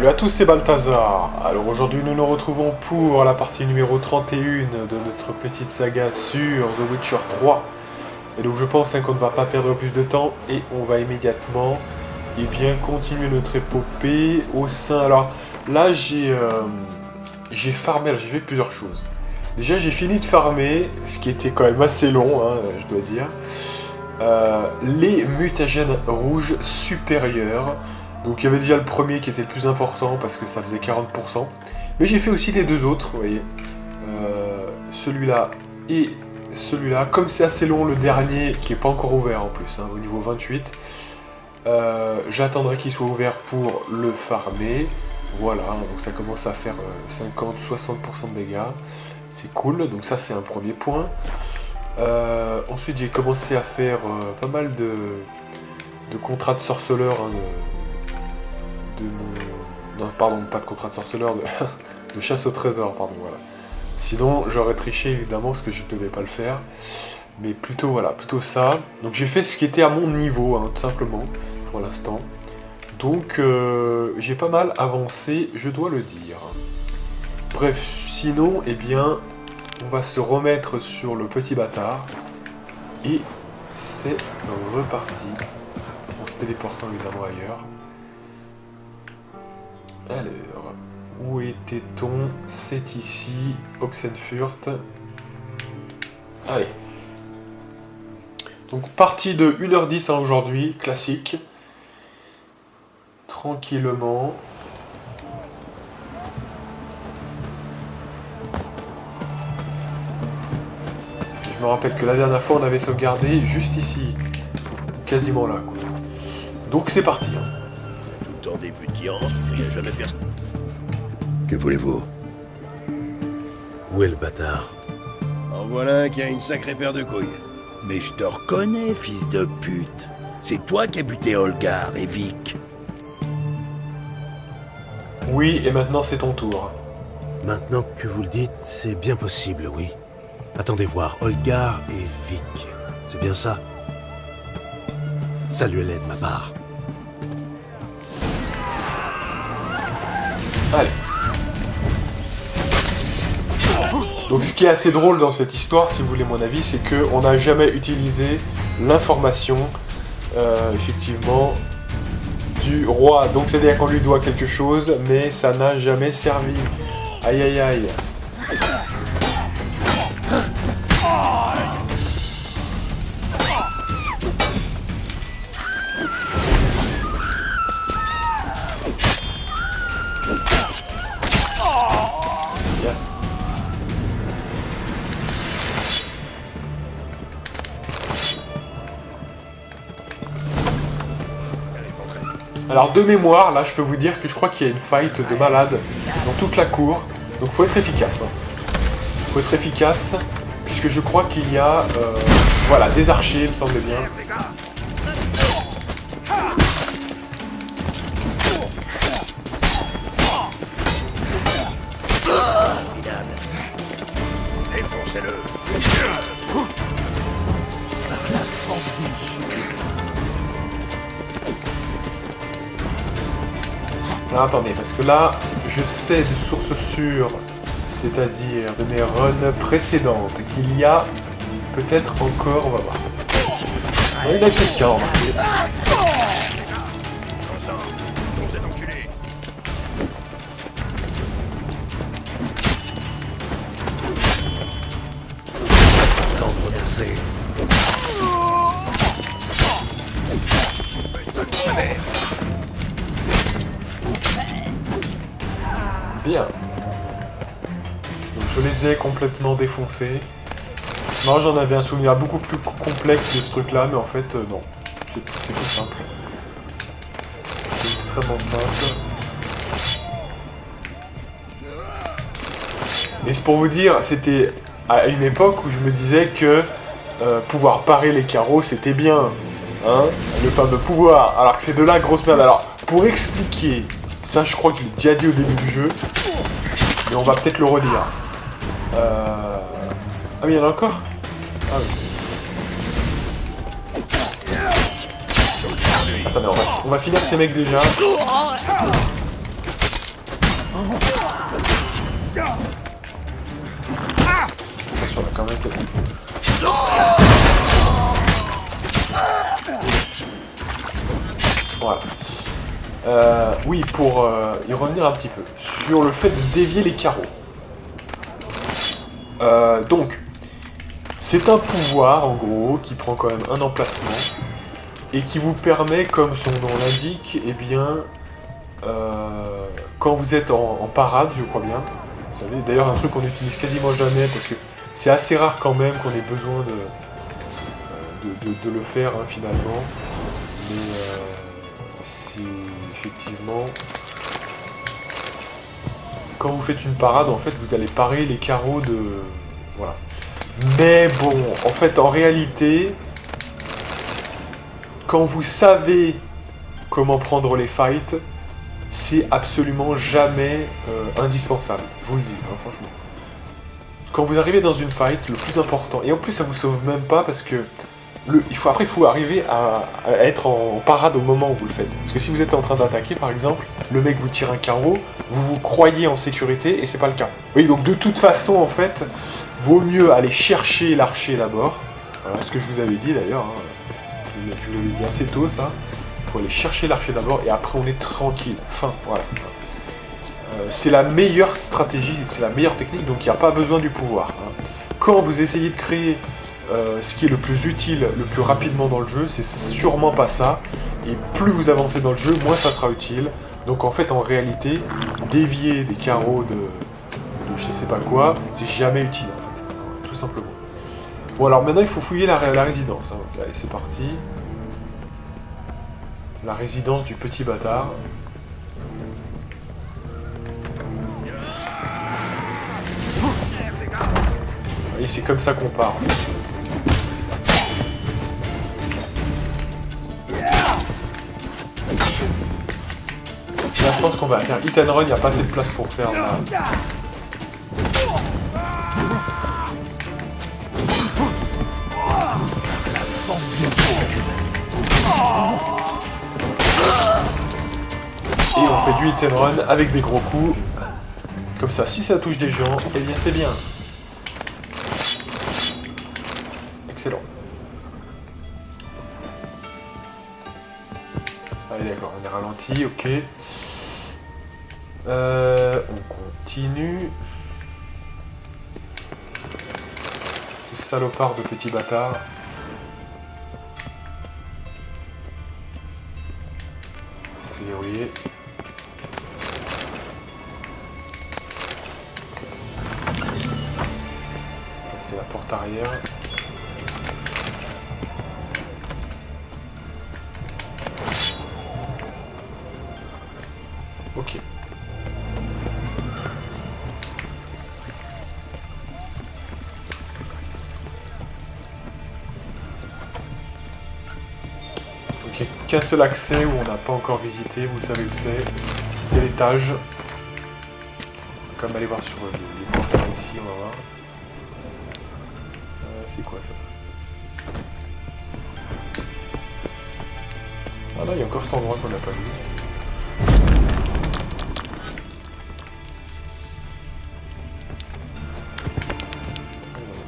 Salut à tous, c'est Balthazar. Alors aujourd'hui nous nous retrouvons pour la partie numéro 31 de notre petite saga sur The Witcher 3. Et donc je pense qu'on ne va pas perdre plus de temps et on va immédiatement continuer notre épopée au sein... Alors là j'ai farmé, j'ai fait plusieurs choses. Déjà j'ai fini de farmer, ce qui était quand même assez long, hein, je dois dire, les mutagènes rouges supérieurs. Donc il y avait déjà le premier qui était le plus important parce que ça faisait 40%. Mais j'ai fait aussi les deux autres, vous voyez. Celui-là et celui-là. Comme c'est assez long, le dernier, qui n'est pas encore ouvert en plus, hein, au niveau 28. J'attendrai qu'il soit ouvert pour le farmer. Voilà, donc ça commence à faire 50-60% de dégâts. C'est cool, donc ça c'est un premier point. Ensuite j'ai commencé à faire pas mal de contrats de sorceleur, hein, non, pardon, pas de contrat de sorceleur, de chasse au trésor, pardon, voilà. Sinon, j'aurais triché, évidemment, parce que je ne devais pas le faire. Mais plutôt, voilà, plutôt ça. Donc j'ai fait ce qui était à mon niveau, hein, tout simplement, pour l'instant. Donc, j'ai pas mal avancé, je dois le dire. Bref, sinon, eh bien, on va se remettre sur le petit bâtard. Et c'est reparti. En se téléportant, évidemment, ailleurs. Alors, où était-on? C'est ici, Oxenfurt. Allez. Donc, partie de 1h10 à aujourd'hui, classique. Tranquillement. Je me rappelle que la dernière fois, on avait sauvegardé juste ici. Quasiment là, quoi. Donc, c'est parti. Hein. En débutant, que voulez-vous? Où est le bâtard? En voilà un qui a une sacrée paire de couilles. Mais je te reconnais, fils de pute. C'est toi qui as buté Olgar et Vic. Oui, et maintenant c'est ton tour. Maintenant que vous le dites, c'est bien possible, oui. Attendez voir, Olgar et Vic. C'est bien ça? Saluez-les de ma part. Allez. Donc ce qui est assez drôle dans cette histoire, si vous voulez mon avis, c'est qu'on n'a jamais utilisé l'information, effectivement, du roi. Donc c'est-à-dire qu'on lui doit quelque chose, mais ça n'a jamais servi. Aïe aïe aïe. Alors de mémoire, là je peux vous dire que je crois qu'il y a une fight de malade dans toute la cour. Donc faut être efficace. Hein. Faut être efficace, puisque je crois qu'il y a voilà, des archers, il me semble bien. Défoncez-le. Alors, attendez, parce que là, je sais de source sûre, c'est-à-dire de mes runs précédentes, qu'il y a peut-être encore, on va voir. Il y a quelqu'un, remarquez. Bien. Donc je les ai complètement défoncés. Non, j'en avais un souvenir beaucoup plus complexe de ce truc-là, mais en fait, non. C'est tout simple. C'est extrêmement simple. Et c'est pour vous dire, c'était à une époque où je me disais que pouvoir parer les carreaux, c'était bien. Hein, le fameux pouvoir. Alors que c'est de la grosse merde. Alors, pour expliquer... Ça, je crois que je l'ai déjà dit au début du jeu, mais on va peut-être le redire. Ah oui, il y en a encore? Ah oui. Attendez, on va finir ces mecs déjà. Attention, là, quand même quelqu'un. Voilà. Oui, pour y revenir un petit peu sur le fait de dévier les carreaux. Donc, c'est un pouvoir, en gros, qui prend quand même un emplacement et qui vous permet, comme son nom l'indique, eh bien, quand vous êtes en parade, je crois bien, vous savez, d'ailleurs un truc qu'on n'utilise quasiment jamais parce que c'est assez rare quand même qu'on ait besoin de le faire hein, finalement, mais c'est effectivement quand vous faites une parade, en fait, vous allez parer les carreaux de... Voilà. Mais bon, en fait, en réalité, quand vous savez comment prendre les fights, c'est absolument jamais indispensable. Je vous le dis, hein, franchement. Quand vous arrivez dans une fight, le plus important, et en plus ça vous sauve même pas parce que après il faut arriver à être en parade au moment où vous le faites. Parce que si vous êtes en train d'attaquer par exemple, le mec vous tire un carreau, vous vous croyez en sécurité et c'est pas le cas. Oui, donc de toute façon en fait, vaut mieux aller chercher l'archer d'abord. Voilà ce que je vous avais dit d'ailleurs, hein. Je vous l'avais dit assez tôt ça. Il faut aller chercher l'archer d'abord et après on est tranquille. Fin, voilà. C'est la meilleure stratégie, c'est la meilleure technique, donc il n'y a pas besoin du pouvoir. Hein. Quand vous essayez de créer ce qui est le plus utile, le plus rapidement dans le jeu, c'est sûrement pas ça. Et plus vous avancez dans le jeu, moins ça sera utile. Donc en fait, en réalité, dévier des carreaux de je sais pas quoi, c'est jamais utile en fait, tout simplement. Bon alors maintenant il faut fouiller la résidence. Hein. Donc, allez, c'est parti. La résidence du petit bâtard. Et c'est comme ça qu'on part. Là, je pense qu'on va faire hit and run, il n'y a pas assez de place pour faire là. Et on fait du hit and run avec des gros coups. Comme ça, si ça touche des gens, eh bien c'est bien. Excellent. Allez d'accord, on est ralenti, ok. On continue. Ce salopard de petit bâtard. C'est verrouillé. C'est la porte arrière. Ok. Ok, qu'un seul accès où on n'a pas encore visité, vous savez où c'est l'étage. On va quand même aller voir sur les portails ici, on va voir. C'est quoi ça? Ah là, il y a encore cet endroit qu'on n'a pas vu.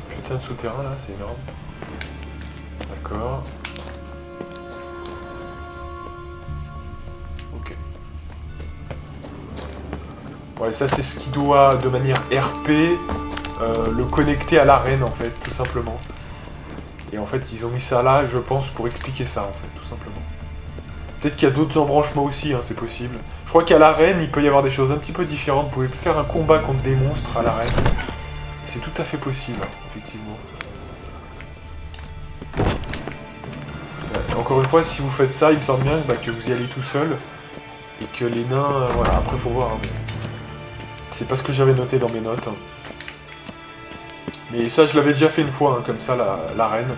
Putain de souterrain là, c'est énorme. D'accord. Ok. Ouais, ça c'est ce qui doit, de manière RP, le connecter à l'arène en fait, tout simplement. Et en fait, ils ont mis ça là, je pense, pour expliquer ça en fait, tout simplement. Peut-être qu'il y a d'autres embranchements aussi, hein, c'est possible. Je crois qu'à l'arène, il peut y avoir des choses un petit peu différentes. Vous pouvez faire un combat contre des monstres à l'arène. C'est tout à fait possible, effectivement. Encore une fois, si vous faites ça, il me semble bien que vous y allez tout seul. Et que les nains... voilà, après faut voir. Hein, mais... c'est pas ce que j'avais noté dans mes notes. Hein. Mais ça, je l'avais déjà fait une fois, hein, comme ça, l'arène.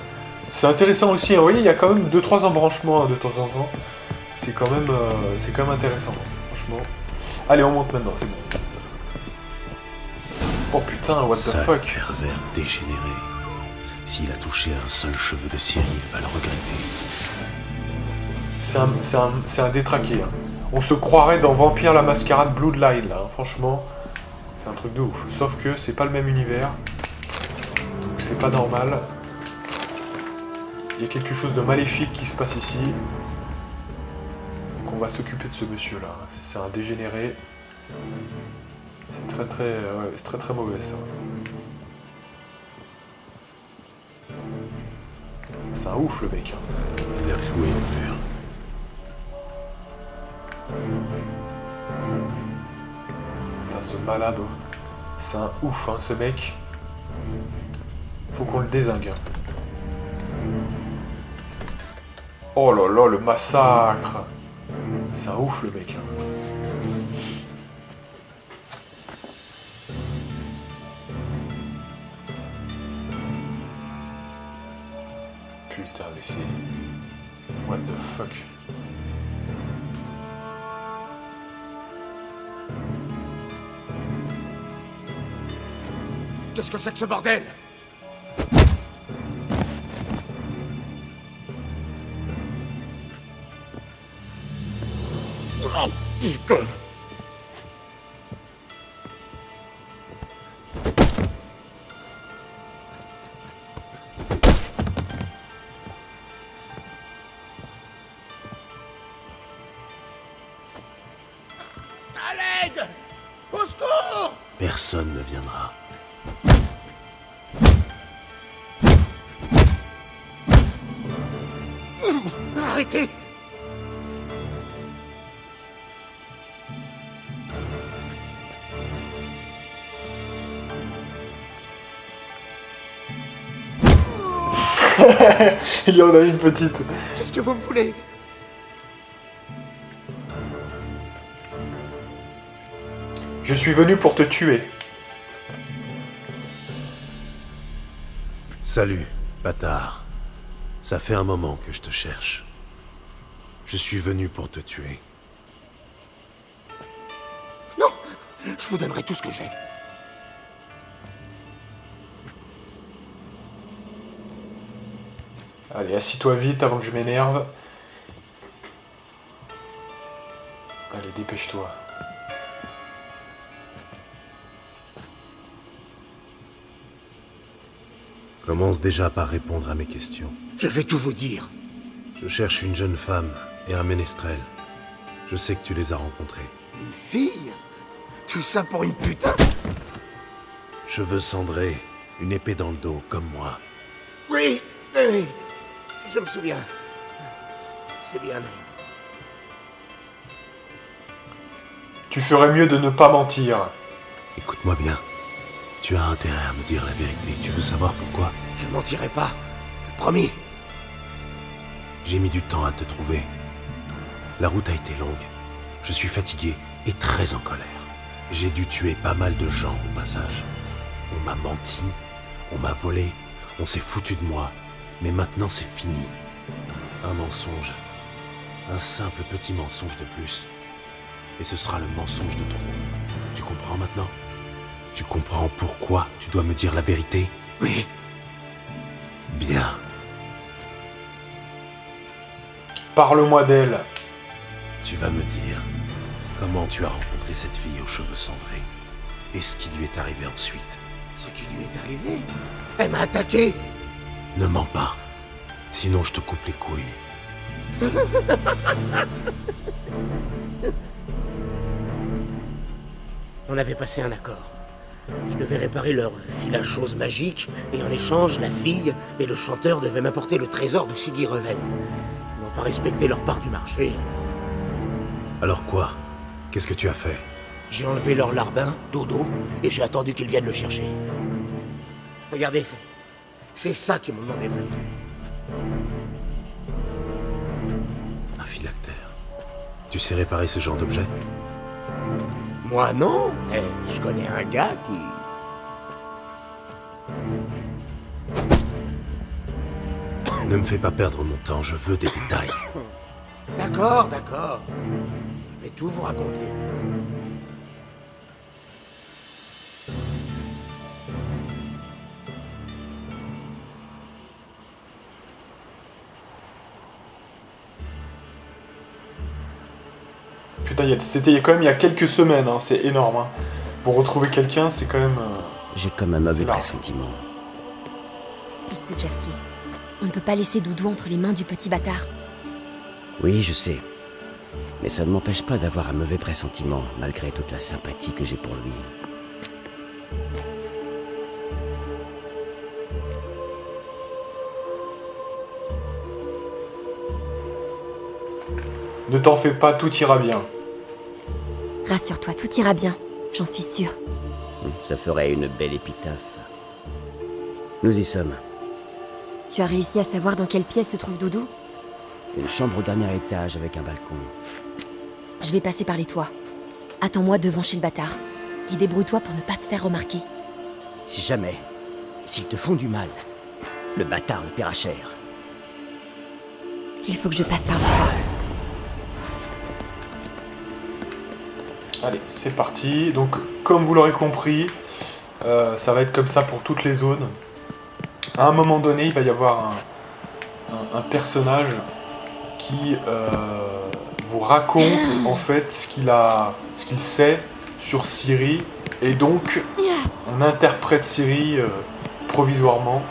C'est intéressant aussi, hein. Vous voyez, il y a quand même 2-3 embranchements hein, de temps en temps. C'est quand même intéressant, franchement. Allez, on monte maintenant, c'est bon. Oh putain, what the fuck. Pervers dégénéré. S'il a touché un seul cheveu de Cyril, il va le regretter. C'est un détraqué. Hein. On se croirait dans Vampire la Mascarade Bloodline, là, hein. Franchement, c'est un truc de ouf. Sauf que c'est pas le même univers, donc c'est pas normal. Il y a quelque chose de maléfique qui se passe ici. Donc on va s'occuper de ce monsieur-là. C'est un dégénéré. C'est très très mauvais ça. C'est un ouf le mec. Hein. Il a cloué au mur. Putain, ce malade. C'est un ouf hein, ce mec. Faut qu'on le dézingue. Oh là là, le massacre. C'est un ouf le mec. Hein. Putain, mais c'est... What the fuck? Qu'est-ce que c'est que ce bordel? Oh, putain. À l'aide! Au secours! Personne ne viendra. Arrêtez! Il y en a une petite. Qu'est-ce que vous me voulez? Je suis venu pour te tuer. Salut, bâtard. Ça fait un moment que je te cherche. Je suis venu pour te tuer. Non! Je vous donnerai tout ce que j'ai. Allez, assis-toi vite avant que je m'énerve. Allez, dépêche-toi. Commence déjà par répondre à mes questions. Je vais tout vous dire. Je cherche une jeune femme et un ménestrel. Je sais que tu les as rencontrés. Une fille? Tout ça pour une putain? Cheveux cendrés, une épée dans le dos, comme moi. Oui, oui, je me souviens. C'est bien. Tu ferais mieux de ne pas mentir. Écoute-moi bien. Tu as intérêt à me dire la vérité. Tu veux savoir pourquoi? Je mentirai pas. Promis. J'ai mis du temps à te trouver. La route a été longue. Je suis fatigué et très en colère. J'ai dû tuer pas mal de gens au passage. On m'a menti, on m'a volé, on s'est foutu de moi. Mais maintenant c'est fini. Un mensonge. Un simple petit mensonge de plus. Et ce sera le mensonge de trop. Tu comprends maintenant? Tu comprends pourquoi tu dois me dire la vérité? Oui. Bien. Parle-moi d'elle. Tu vas me dire comment tu as rencontré cette fille aux cheveux cendrés et ce qui lui est arrivé ensuite. Ce qui lui est arrivé? Elle m'a attaqué. Ne mens pas, sinon je te coupe les couilles. On avait passé un accord. Je devais réparer leur filature chose magique, et en échange, la fille et le chanteur devaient m'apporter le trésor de Siggy Reven. Ils n'ont pas respecté leur part du marché. Alors quoi? Qu'est-ce que tu as fait? J'ai enlevé leur larbin, Dodo, et j'ai attendu qu'ils viennent le chercher. Regardez, c'est ça qu'ils m'ont demandé de réparer. Un phylactère. Tu sais réparer ce genre d'objet? Moi non, mais je connais un gars qui... Ne me fais pas perdre mon temps, je veux des détails. D'accord, d'accord. Je vais tout vous raconter. putain, c'était quand même il y a quelques semaines, hein, c'est énorme. Hein. Pour retrouver quelqu'un, c'est quand même... J'ai comme un mauvais pressentiment. Écoute, Jasky, on ne peut pas laisser Doudou entre les mains du petit bâtard. Oui, je sais. Mais ça ne m'empêche pas d'avoir un mauvais pressentiment, malgré toute la sympathie que j'ai pour lui. Ne t'en fais pas, tout ira bien. Rassure-toi, tout ira bien, j'en suis sûre. Ça ferait une belle épitaphe. Nous y sommes. Tu as réussi à savoir dans quelle pièce se trouve Doudou? Une chambre au dernier étage avec un balcon. Je vais passer par les toits. Attends-moi devant chez le bâtard. Et débrouille-toi pour ne pas te faire remarquer. Si jamais, s'ils te font du mal, le bâtard le paiera cher. Il faut que je passe par le toit. Allez, c'est parti. Donc, comme vous l'aurez compris, ça va être comme ça pour toutes les zones. À un moment donné, il va y avoir un personnage qui vous raconte en fait ce qu'il sait sur Ciri, et donc on interprète Ciri provisoirement,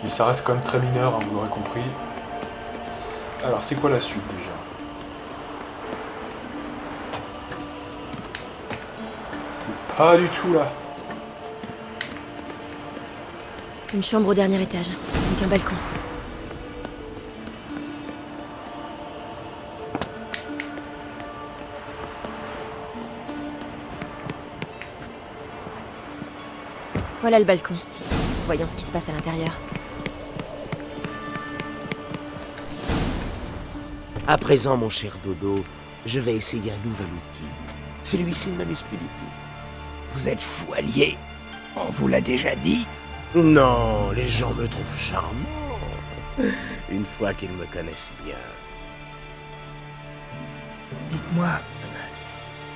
mais ça reste quand même très mineur, hein, vous l'aurez compris. Alors, c'est quoi la suite déjà? C'est pas du tout là. Une chambre au dernier étage, avec un balcon. Voilà le balcon. Voyons ce qui se passe à l'intérieur. À présent, mon cher Dodo, je vais essayer un nouvel outil. Celui-ci ne m'amuse plus du tout. Vous êtes fou allié. On vous l'a déjà dit. Non, les gens me trouvent charmant. Une fois qu'ils me connaissent bien. Dites-moi,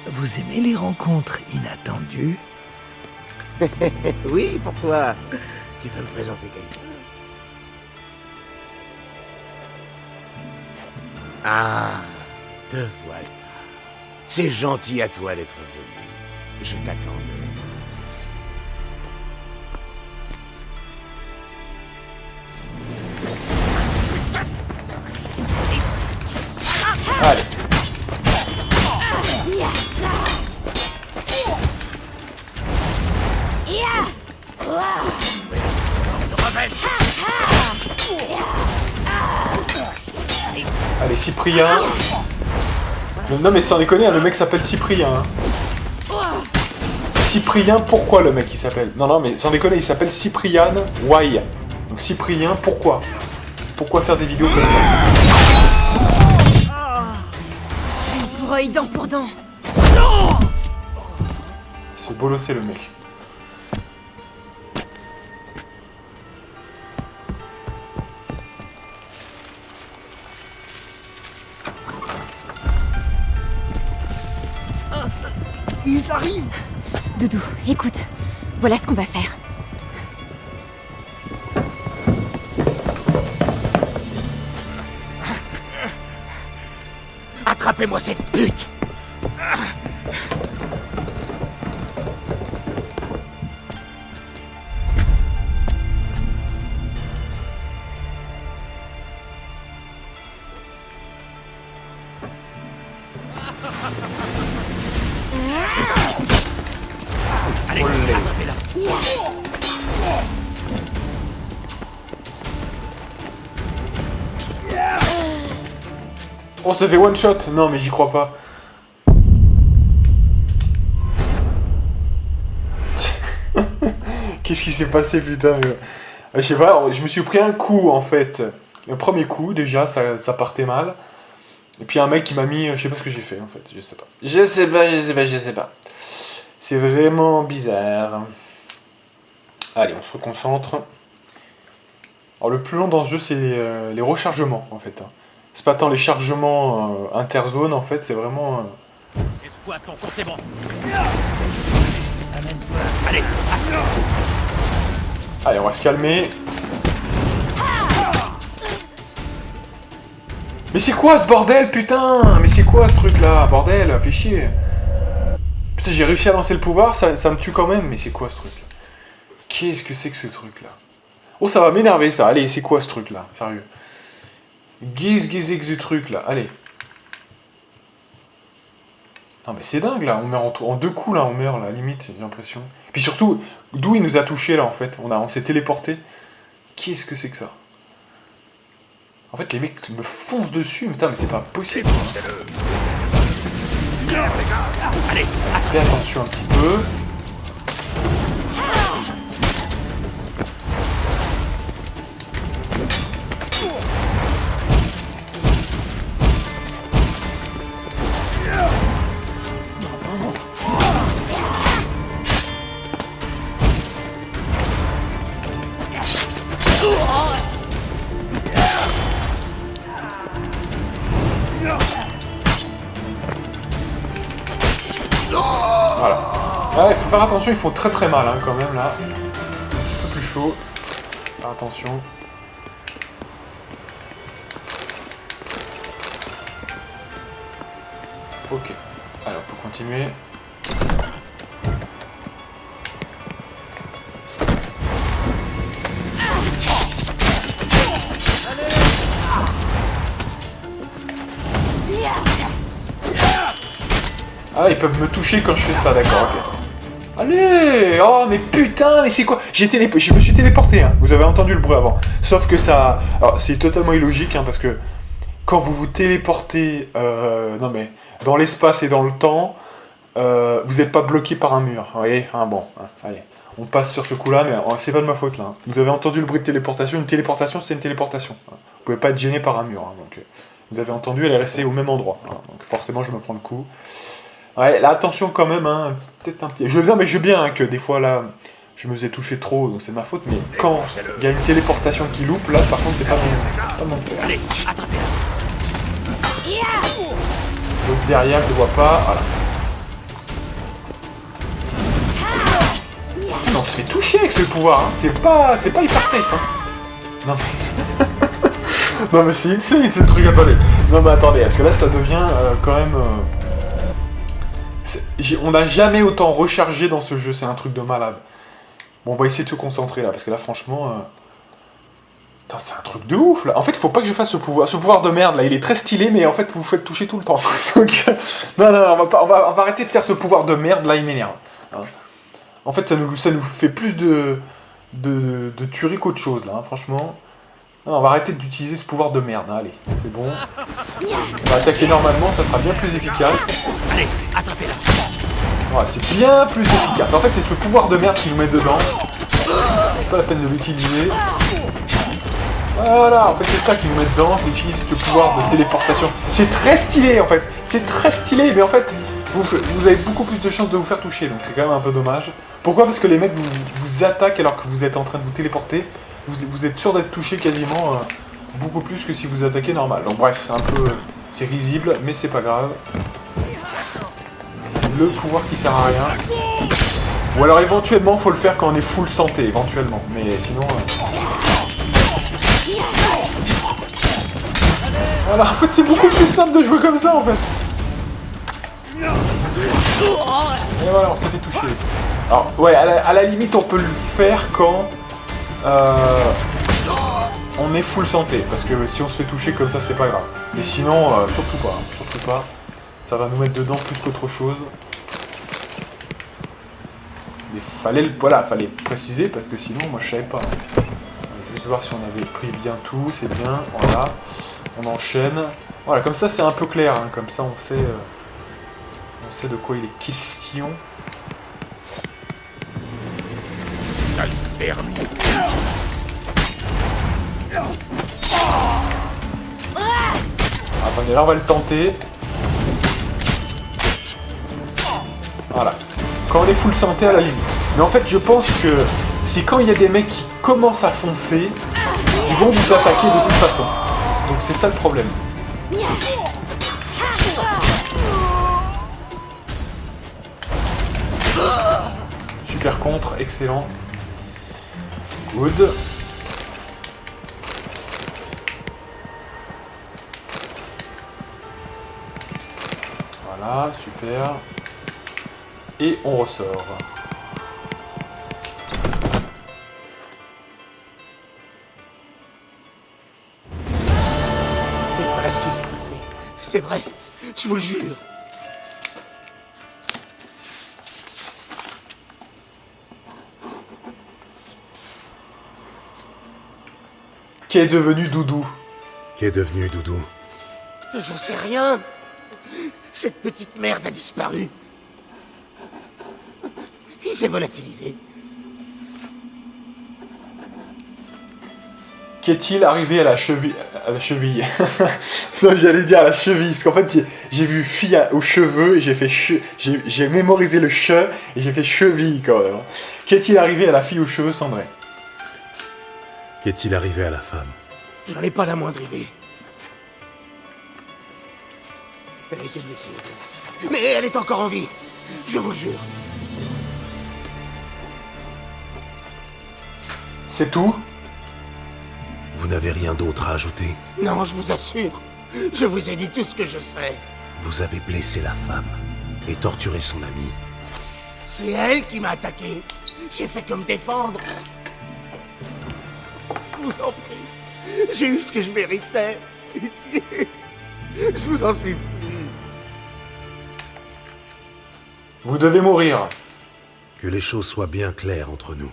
vous aimez les rencontres inattendues? Oui, pourquoi? Tu veux me présenter quelqu'un? Ah, te voilà. C'est gentil à toi d'être venu. Je t'attendais. Allez. Allez, Cyprien. Non mais sans déconner, hein, le mec s'appelle Cyprien. Hein. Cyprien, pourquoi le mec il s'appelle? Non mais sans déconner, il s'appelle Cyprian Why. Donc Cyprien, pourquoi? Pourquoi faire des vidéos comme ça? Pour œil, dent pour dent. C'est bolossé le mec. Ils arrivent! Doudou, écoute. Voilà ce qu'on va faire. Attrapez-moi cette pute! Allez, attrapez-la! Oh, ça fait one shot. Non mais j'y crois pas. Qu'est-ce qui s'est passé, putain? Je sais pas, je me suis pris un coup en fait. Le premier coup déjà, ça partait mal. Et puis un mec qui m'a mis, je sais pas ce que j'ai fait en fait, je sais pas. Je sais pas. C'est vraiment bizarre. Allez, on se reconcentre. Alors le plus long dans ce jeu, c'est les rechargements en fait. C'est pas tant les chargements interzones en fait, c'est vraiment... Cette fois, ton compte est bon. Amène-toi. Allez, Allez, on va se calmer. Mais c'est quoi ce bordel, putain? Mais c'est quoi ce truc-là? Bordel, fais chier. Putain, j'ai réussi à lancer le pouvoir, ça me tue quand même. Mais c'est quoi ce truc-là? Qu'est-ce que c'est que ce truc-là? Oh, ça va m'énerver, ça. Allez, c'est quoi ce truc-là? Sérieux. Qu'est-ce du truc, là? Allez. Non, mais c'est dingue, là. On meurt en 2 coups, là. On meurt, là, limite, j'ai l'impression. Puis surtout, d'où il nous a touché là, en fait. On s'est téléporté. Qu'est-ce que c'est que ça? En fait, les mecs me foncent dessus. Mais putain, mais c'est pas possible. Allez, Fais attention un petit peu. Voilà. Ouais, il faut faire attention, ils font très très mal hein, quand même là. C'est un petit peu plus chaud. Faire attention. Ok. Alors, on peut continuer. Ah, ils peuvent me toucher quand je fais ça, d'accord, ok. Allez! Oh, mais putain, mais c'est quoi? Je me suis téléporté, hein. Vous avez entendu le bruit avant. Sauf que ça... Alors, c'est totalement illogique, hein, parce que quand vous vous téléportez non mais, dans l'espace et dans le temps, vous n'êtes pas bloqué par un mur. Vous voyez? Hein, bon, hein, allez. On passe sur ce coup-là, mais c'est pas de ma faute, là. Hein. Vous avez entendu le bruit de téléportation. Une téléportation, c'est une téléportation. Hein. Vous pouvez pas être gêné par un mur, hein, donc... Vous avez entendu, elle est restée au même endroit. Hein, donc forcément, je me prends le coup. Ouais, là, attention quand même, hein, peut-être un petit... Je veux bien hein, que des fois, là, je me faisais toucher trop, donc c'est de ma faute, mais quand il y a une téléportation qui loupe, là, par contre, c'est pas mon fait. allez, attrapez-la. Donc derrière, je le vois pas, voilà. Non, on se fait toucher avec ce pouvoir, hein. C'est pas hyper safe, hein. Non mais... non mais c'est insane ce truc, attendez. Non mais attendez, parce que là, ça devient quand même... On n'a jamais autant rechargé dans ce jeu, c'est un truc de malade. Bon, on va essayer de se concentrer là, parce que là, franchement... Putain, c'est un truc de ouf, là. En fait, il faut pas que je fasse ce pouvoir de merde, là. Il est très stylé, mais en fait, vous vous faites toucher tout le temps. Donc, non, on va arrêter de faire ce pouvoir de merde, là, il m'énerve. Hein. En fait, ça nous fait plus de tuerie qu'autre chose, là, hein, franchement. Non, on va arrêter d'utiliser ce pouvoir de merde, hein. Allez, c'est bon. On va attaquer normalement, ça sera bien plus efficace. Allez, attrapez-la. Voilà, c'est bien plus efficace. En fait, c'est ce pouvoir de merde qui nous met dedans. C'est pas la peine de l'utiliser. Voilà, en fait, c'est ça qui nous met dedans. C'est utiliser ce pouvoir de téléportation. C'est très stylé, en fait. C'est très stylé, mais en fait, vous avez beaucoup plus de chances de vous faire toucher. Donc, c'est quand même un peu dommage. Pourquoi? Parce que les mecs vous attaquent alors que vous êtes en train de vous téléporter. Vous êtes sûr d'être touché quasiment beaucoup plus que si vous attaquez normal. Donc bref, c'est un peu... c'est risible, mais c'est pas grave. C'est le pouvoir qui sert à rien. Ou alors éventuellement, faut le faire quand on est full santé, éventuellement. Mais sinon... Voilà, en fait, c'est beaucoup plus simple de jouer comme ça, en fait. Et voilà, on s'est fait toucher. Alors, ouais, à la limite, on peut le faire quand... on est full santé, parce que si on se fait toucher comme ça, c'est pas grave. Mais sinon, surtout pas. Ça va nous mettre dedans plus qu'autre chose. Mais fallait préciser, parce que sinon, moi je savais pas. Juste voir si on avait pris bien tout, c'est bien, voilà. On enchaîne. Voilà, comme ça c'est un peu clair, hein. Comme ça on sait de quoi il est question. Sale vermine. Attendez, là on va le tenter. Voilà. Quand on est full santé à la limite. Mais en fait je pense que c'est quand il y a des mecs qui commencent à foncer, ils vont vous attaquer de toute façon. Donc c'est ça le problème. Super contre, excellent. Good. Voilà, super. Et on ressort. Et voilà ce qui s'est passé. C'est vrai, je vous le jure. Qu'est devenu Doudou? Qu'est devenu Doudou? J'en sais rien. Cette petite merde a disparu. Il s'est volatilisé. Qu'est-il arrivé à la cheville? À la cheville. Non, j'allais dire à la cheville, parce qu'en fait, j'ai vu fille aux cheveux, et j'ai fait j'ai mémorisé le che, et j'ai fait cheville quand même. Qu'est-il arrivé à la fille aux cheveux cendrés? Qu'est-il arrivé à la femme? J'en ai pas la moindre idée. Elle a été blessée. Mais elle est encore en vie. Je vous le jure. C'est tout? Vous n'avez rien d'autre à ajouter? Non, je vous assure. Je vous ai dit tout ce que je sais. Vous avez blessé la femme et torturé son ami. C'est elle qui m'a attaqué. J'ai fait que me défendre. Je vous en prie. J'ai eu ce que je méritais. Pitié. Je vous en supplie. Vous devez mourir. Que les choses soient bien claires entre nous.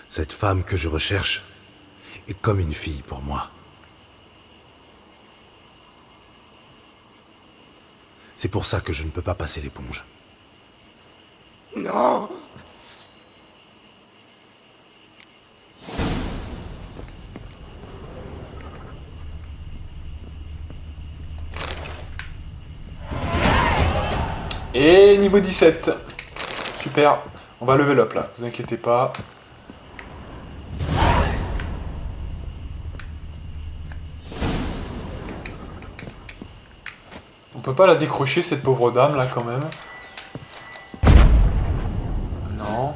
Cette femme que je recherche est comme une fille pour moi. C'est pour ça que je ne peux pas passer l'éponge. Non. Et niveau 17. Super. On va level up là, vous inquiétez pas. On peut pas la décrocher cette pauvre dame là quand même. Non.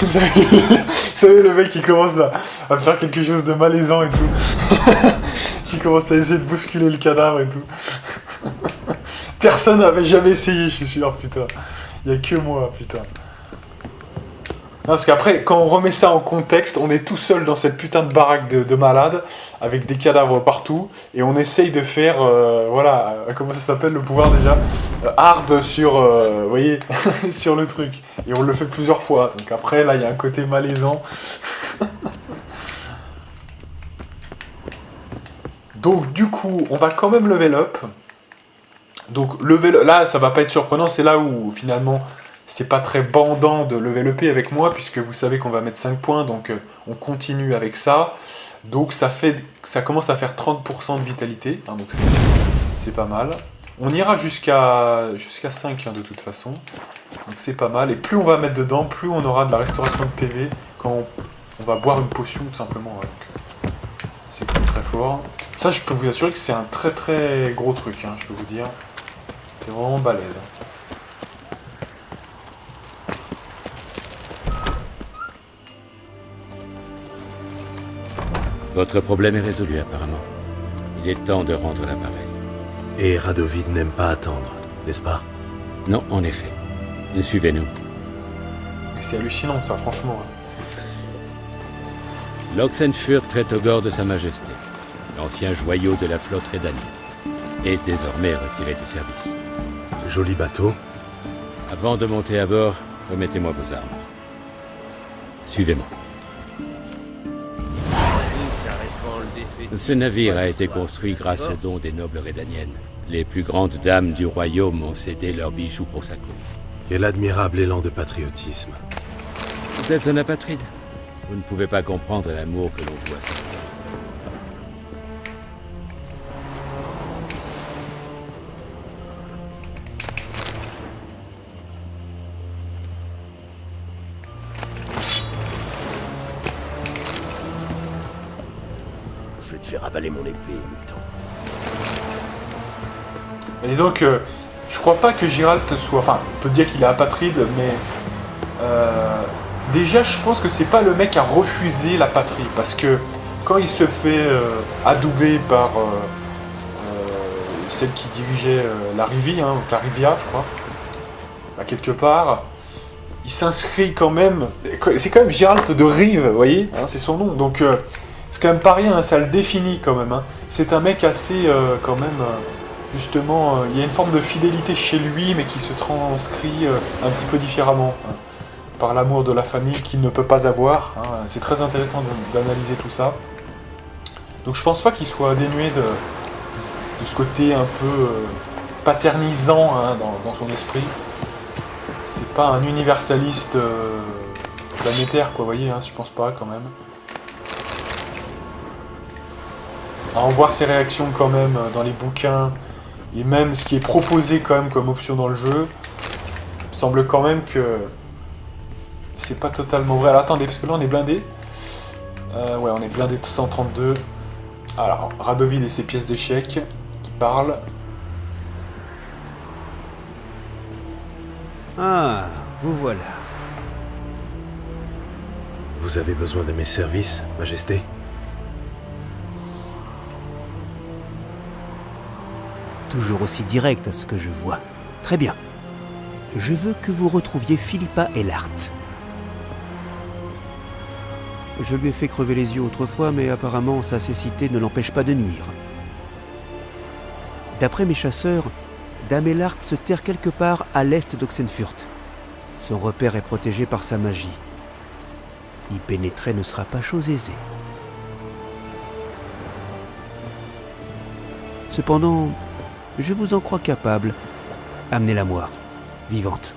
Vous savez le mec qui commence à faire quelque chose de malaisant et tout. Qui commence à essayer de bousculer le cadavre et tout. Personne n'avait jamais essayé, je suis sûr, putain. Il y a que moi, putain. Non, parce qu'après, quand on remet ça en contexte, on est tout seul dans cette putain de baraque de malades, avec des cadavres partout, et on essaye de faire, voilà, comment ça s'appelle le pouvoir déjà? Hard sur, vous voyez, sur le truc. Et on le fait plusieurs fois, donc après, là, il y a un côté malaisant. Donc, du coup, on va quand même level up. Donc, là, ça va pas être surprenant, c'est là où, finalement... C'est pas très bandant de level up avec moi, puisque vous savez qu'on va mettre 5 points, donc on continue avec ça. Donc ça commence à faire 30% de vitalité, hein, donc c'est pas mal. On ira jusqu'à 5 hein, de toute façon, donc c'est pas mal. Et plus on va mettre dedans, plus on aura de la restauration de PV quand on va boire une potion tout simplement. Ouais, c'est très fort. Ça, je peux vous assurer que c'est un très très gros truc, hein, je peux vous dire. C'est vraiment balèze. Votre problème est résolu apparemment. Il est temps de rendre l'appareil. Et Radovid n'aime pas attendre, n'est-ce pas? Non, en effet. Suivez-nous. Mais c'est hallucinant ça, franchement. L'Oxenfurt traite au gore de Sa Majesté, l'ancien joyau de la flotte rédanienne, est désormais retiré du service. Joli bateau. Avant de monter à bord, remettez-moi vos armes. Suivez-moi. Ce navire a été construit grâce aux dons des nobles rédaniennes. Les plus grandes dames du royaume ont cédé leurs bijoux pour sa cause. Quel admirable élan de patriotisme. Vous êtes un apatride. Vous ne pouvez pas comprendre l'amour que l'on voit. Je vais te faire avaler mon épée, mutant. Mais disons que je crois pas que Geralt soit... Enfin, on peut dire qu'il est apatride, mais Déjà, je pense que c'est pas le mec à refuser la patrie, parce que quand il se fait adouber par celle qui dirigeait la Rivie, hein, donc la Rivia, je crois, à quelque part, il s'inscrit quand même. C'est quand même Gérald de Rive, vous voyez, hein, c'est son nom, donc c'est quand même pas rien, hein, ça le définit quand même. Hein. C'est un mec assez, quand même, justement, il y a une forme de fidélité chez lui, mais qui se transcrit un petit peu différemment. Hein. Par l'amour de la famille qu'il ne peut pas avoir. Hein. C'est très intéressant d'analyser tout ça. Donc je pense pas qu'il soit dénué de ce côté un peu paternisant hein, dans son esprit. C'est pas un universaliste planétaire, quoi, vous voyez, hein, je pense pas quand même. À en voir ses réactions quand même dans les bouquins, et même ce qui est proposé quand même comme option dans le jeu, il me semble quand même que c'est pas totalement vrai. Alors attendez, parce que là on est blindé. Ouais, on est blindé de 132. Alors, Radovid et ses pièces d'échecs qui parlent. Ah, vous voilà. Vous avez besoin de mes services, Majesté? Toujours aussi direct à ce que je vois. Très bien. Je veux que vous retrouviez Philippa Eilhart. Je lui ai fait crever les yeux autrefois, mais apparemment sa cécité ne l'empêche pas de nuire. D'après mes chasseurs, Dame Eilhart se terre quelque part à l'est d'Oxenfurt. Son repère est protégé par sa magie. Y pénétrer ne sera pas chose aisée. Cependant, je vous en crois capable. Amenez-la moi, vivante.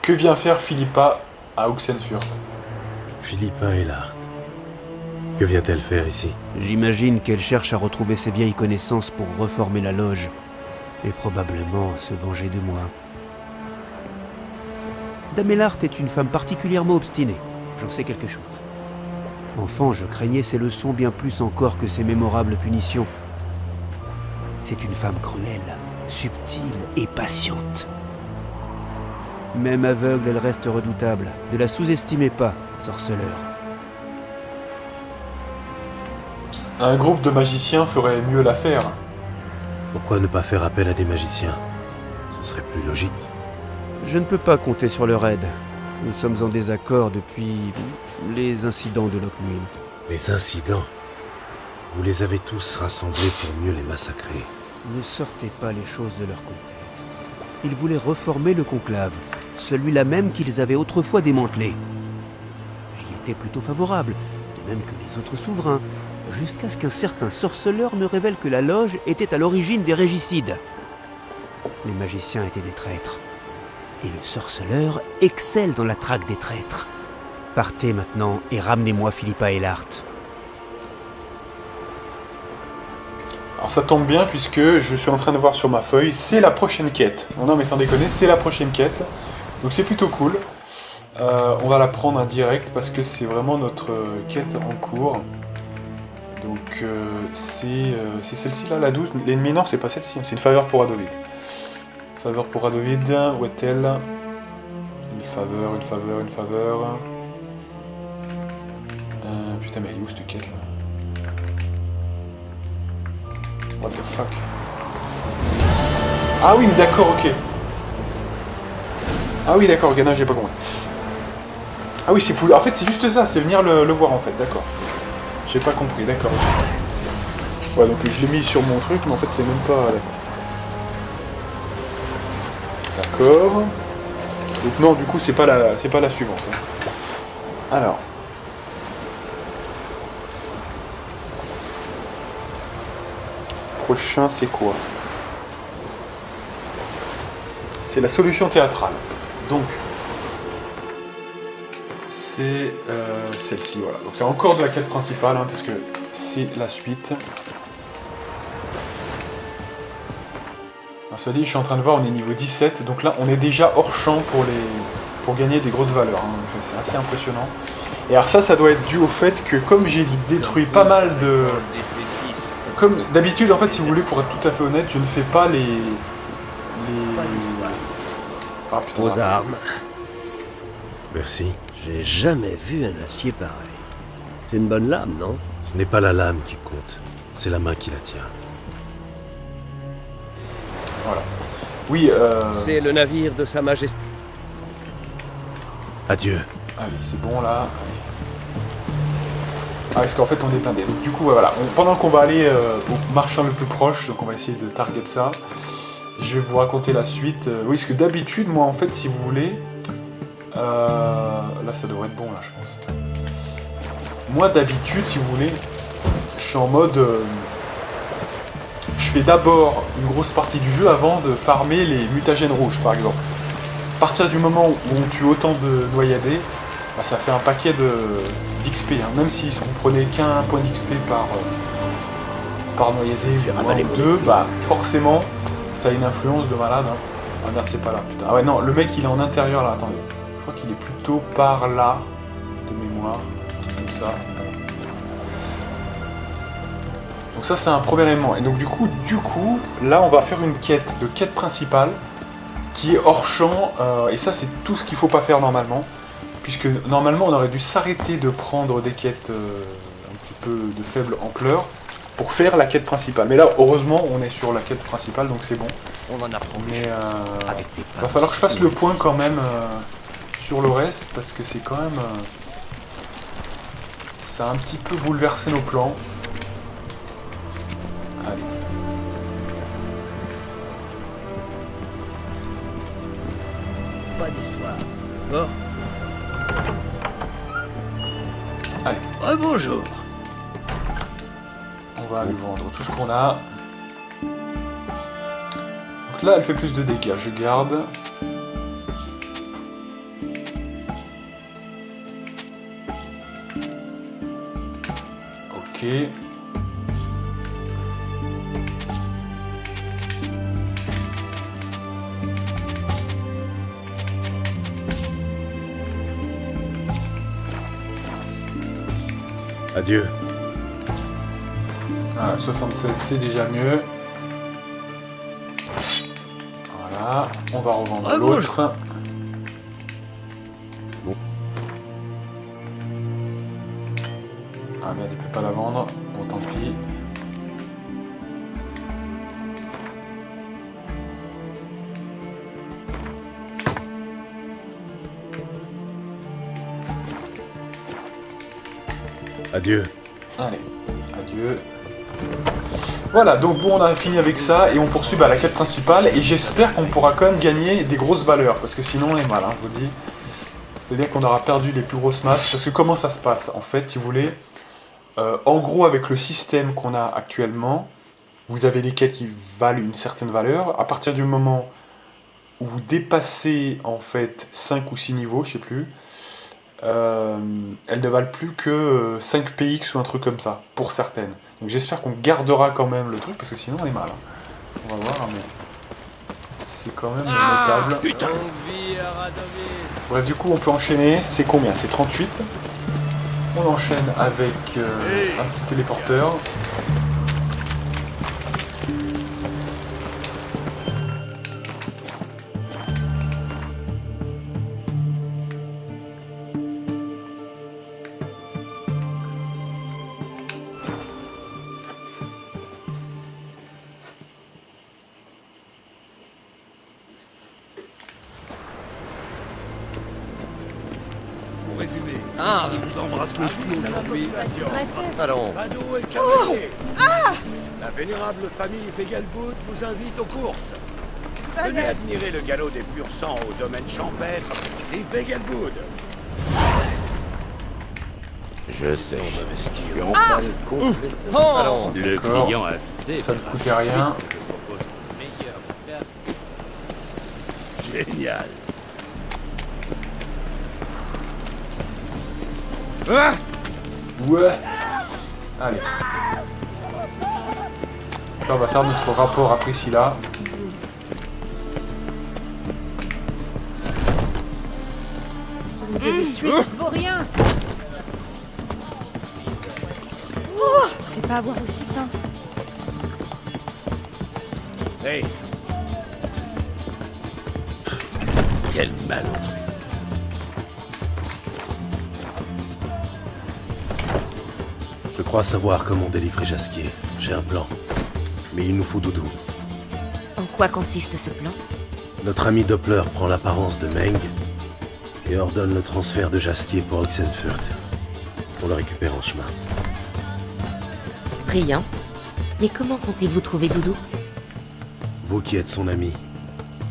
Que vient faire Philippa à Oxenfurt? Philippa Eilhart. Que vient-elle faire ici? J'imagine qu'elle cherche à retrouver ses vieilles connaissances pour reformer la loge et probablement se venger de moi. Dame Eilhart est une femme particulièrement obstinée, j'en sais quelque chose. Enfant, je craignais ses leçons bien plus encore que ses mémorables punitions. C'est une femme cruelle, subtile et patiente. Même aveugle, elle reste redoutable. Ne la sous-estimez pas, sorceleur. Un groupe de magiciens ferait mieux l'affaire. Pourquoi ne pas faire appel à des magiciens? Ce serait plus logique. Je ne peux pas compter sur leur aide. Nous sommes en désaccord depuis les incidents de Lockmuir. Les incidents? Vous les avez tous rassemblés pour mieux les massacrer. Ne sortez pas les choses de leur contexte. Ils voulaient reformer le conclave, celui-là même qu'ils avaient autrefois démantelé. J'y étais plutôt favorable, de même que les autres souverains, jusqu'à ce qu'un certain sorceleur ne révèle que la loge était à l'origine des régicides. Les magiciens étaient des traîtres, et le sorceleur excelle dans la traque des traîtres. Partez maintenant et ramenez-moi Philippa Eilhart. Alors ça tombe bien puisque je suis en train de voir sur ma feuille, c'est la prochaine quête. Non mais sans déconner, c'est la prochaine quête. Donc c'est plutôt cool. On va la prendre en direct parce que c'est vraiment notre quête en cours. Donc c'est celle-ci là, la 12. L'ennemi nord, c'est pas celle-ci, c'est une faveur pour Radovid. Faveur pour Radovid, où est-elle? Une faveur. Putain mais elle est où cette quête là? What the fuck? Ah oui, mais d'accord, ok. Ah oui, d'accord, ok, non, j'ai pas compris. Ah oui, c'est fou. En fait, c'est juste ça, c'est venir le voir, en fait, d'accord. J'ai pas compris, d'accord. Ouais, donc je l'ai mis sur mon truc, mais en fait, c'est même pas... D'accord. Donc non, du coup, c'est pas la suivante. Hein. Alors... Prochain, c'est quoi? C'est la solution théâtrale. Donc, c'est celle-ci, voilà. Donc c'est encore de la quête principale, hein, parce que c'est la suite. Alors ça dit, je suis en train de voir, on est niveau 17, donc là, on est déjà hors champ pour gagner des grosses valeurs. Hein. C'est assez impressionnant. Et alors ça doit être dû au fait que, comme j'ai détruit pas mal de... Comme d'habitude, en fait, si vous voulez, pour être tout à fait honnête, je ne fais pas les... Aux armes. Merci. J'ai jamais vu un acier pareil. C'est une bonne lame, non? Ce n'est pas la lame qui compte, c'est la main qui la tient. Voilà. Oui, C'est le navire de Sa Majesté. Adieu. Allez, c'est bon là. Allez. Ah, parce qu'en fait on est blindé. Donc du coup, voilà. Pendant qu'on va aller au marchand le plus proche, donc on va essayer de target ça. Je vais vous raconter la suite. Oui, parce que d'habitude, moi en fait, si vous voulez... là ça devrait être bon là, je pense. Moi d'habitude, si vous voulez, je suis en mode... je fais d'abord une grosse partie du jeu avant de farmer les mutagènes rouges, par exemple. À partir du moment où on tue autant de noyadés, bah, ça fait un paquet d'XP. Hein. Même si vous prenez qu'un point d'XP par noyadé ou deux, bah, forcément, ça a une influence de malade. Hein. Ah merde, c'est pas là, putain. Ah ouais, non, le mec il est en intérieur là, attendez. Je crois qu'il est plutôt par là, de mémoire, comme ça. Donc ça c'est un premier élément. Et donc du coup, là on va faire une quête, de quête principale, qui est hors champ, et ça c'est tout ce qu'il faut pas faire normalement, puisque normalement on aurait dû s'arrêter de prendre des quêtes un petit peu de faible ampleur, pour faire la quête principale. Mais là, heureusement, on est sur la quête principale, donc c'est bon. On en apprend. Mais va falloir que je fasse le point quand même sur le reste, parce que c'est quand même... ça a un petit peu bouleversé nos plans. Allez. Pas d'histoire. Bon. Allez. Bonjour. On va aller vendre tout ce qu'on a. Donc là, elle fait plus de dégâts. Je garde. Ok. Adieu. Voilà, 76 c'est déjà mieux. Voilà, on va revendre l'autre. Bon. Ah merde, il peut pas la vendre. Bon, tant pis. Adieu. Allez, adieu. Voilà, donc bon, on a fini avec ça et on poursuit la quête principale et j'espère qu'on pourra quand même gagner des grosses valeurs parce que sinon on est mal, hein, je vous dis. C'est-à-dire qu'on aura perdu les plus grosses masses parce que comment ça se passe en fait, si vous voulez, en gros avec le système qu'on a actuellement, vous avez des quêtes qui valent une certaine valeur. À partir du moment où vous dépassez en fait 5 ou 6 niveaux, je sais plus, elles ne valent plus que 5 PX ou un truc comme ça, pour certaines. Donc j'espère qu'on gardera quand même le truc, parce que sinon on est mal. Hein. On va voir, hein, mais c'est quand même notable. Putain. Bref, du coup on peut enchaîner, c'est combien? C'est 38. On enchaîne avec un petit téléporteur. Il vous embrasse le cul aujourd'hui. Allons. Bado et cavalier. La vénérable famille Vegelboot vous invite aux courses. Venez admirer le galop des purs sangs au domaine champêtre des Vegelboot. Je sais. Je suis en panne complètement. Allons. Le client a avisé. Ça ne coûtait rien. Génial. Ouais. Allez. Là, on va faire notre rapport à Priscilla. Vous devez suivre vos riens. Je pensais pas avoir aussi faim. Hey. Quel malheur. Je crois savoir comment délivrer Jasquier. J'ai un plan. Mais il nous faut Doudou. En quoi consiste ce plan? Notre ami Doppler prend l'apparence de Meng et ordonne le transfert de Jasquier pour Oxenfurt. On le récupère en chemin. Brillant. Mais comment comptez-vous trouver Doudou? Vous qui êtes son ami,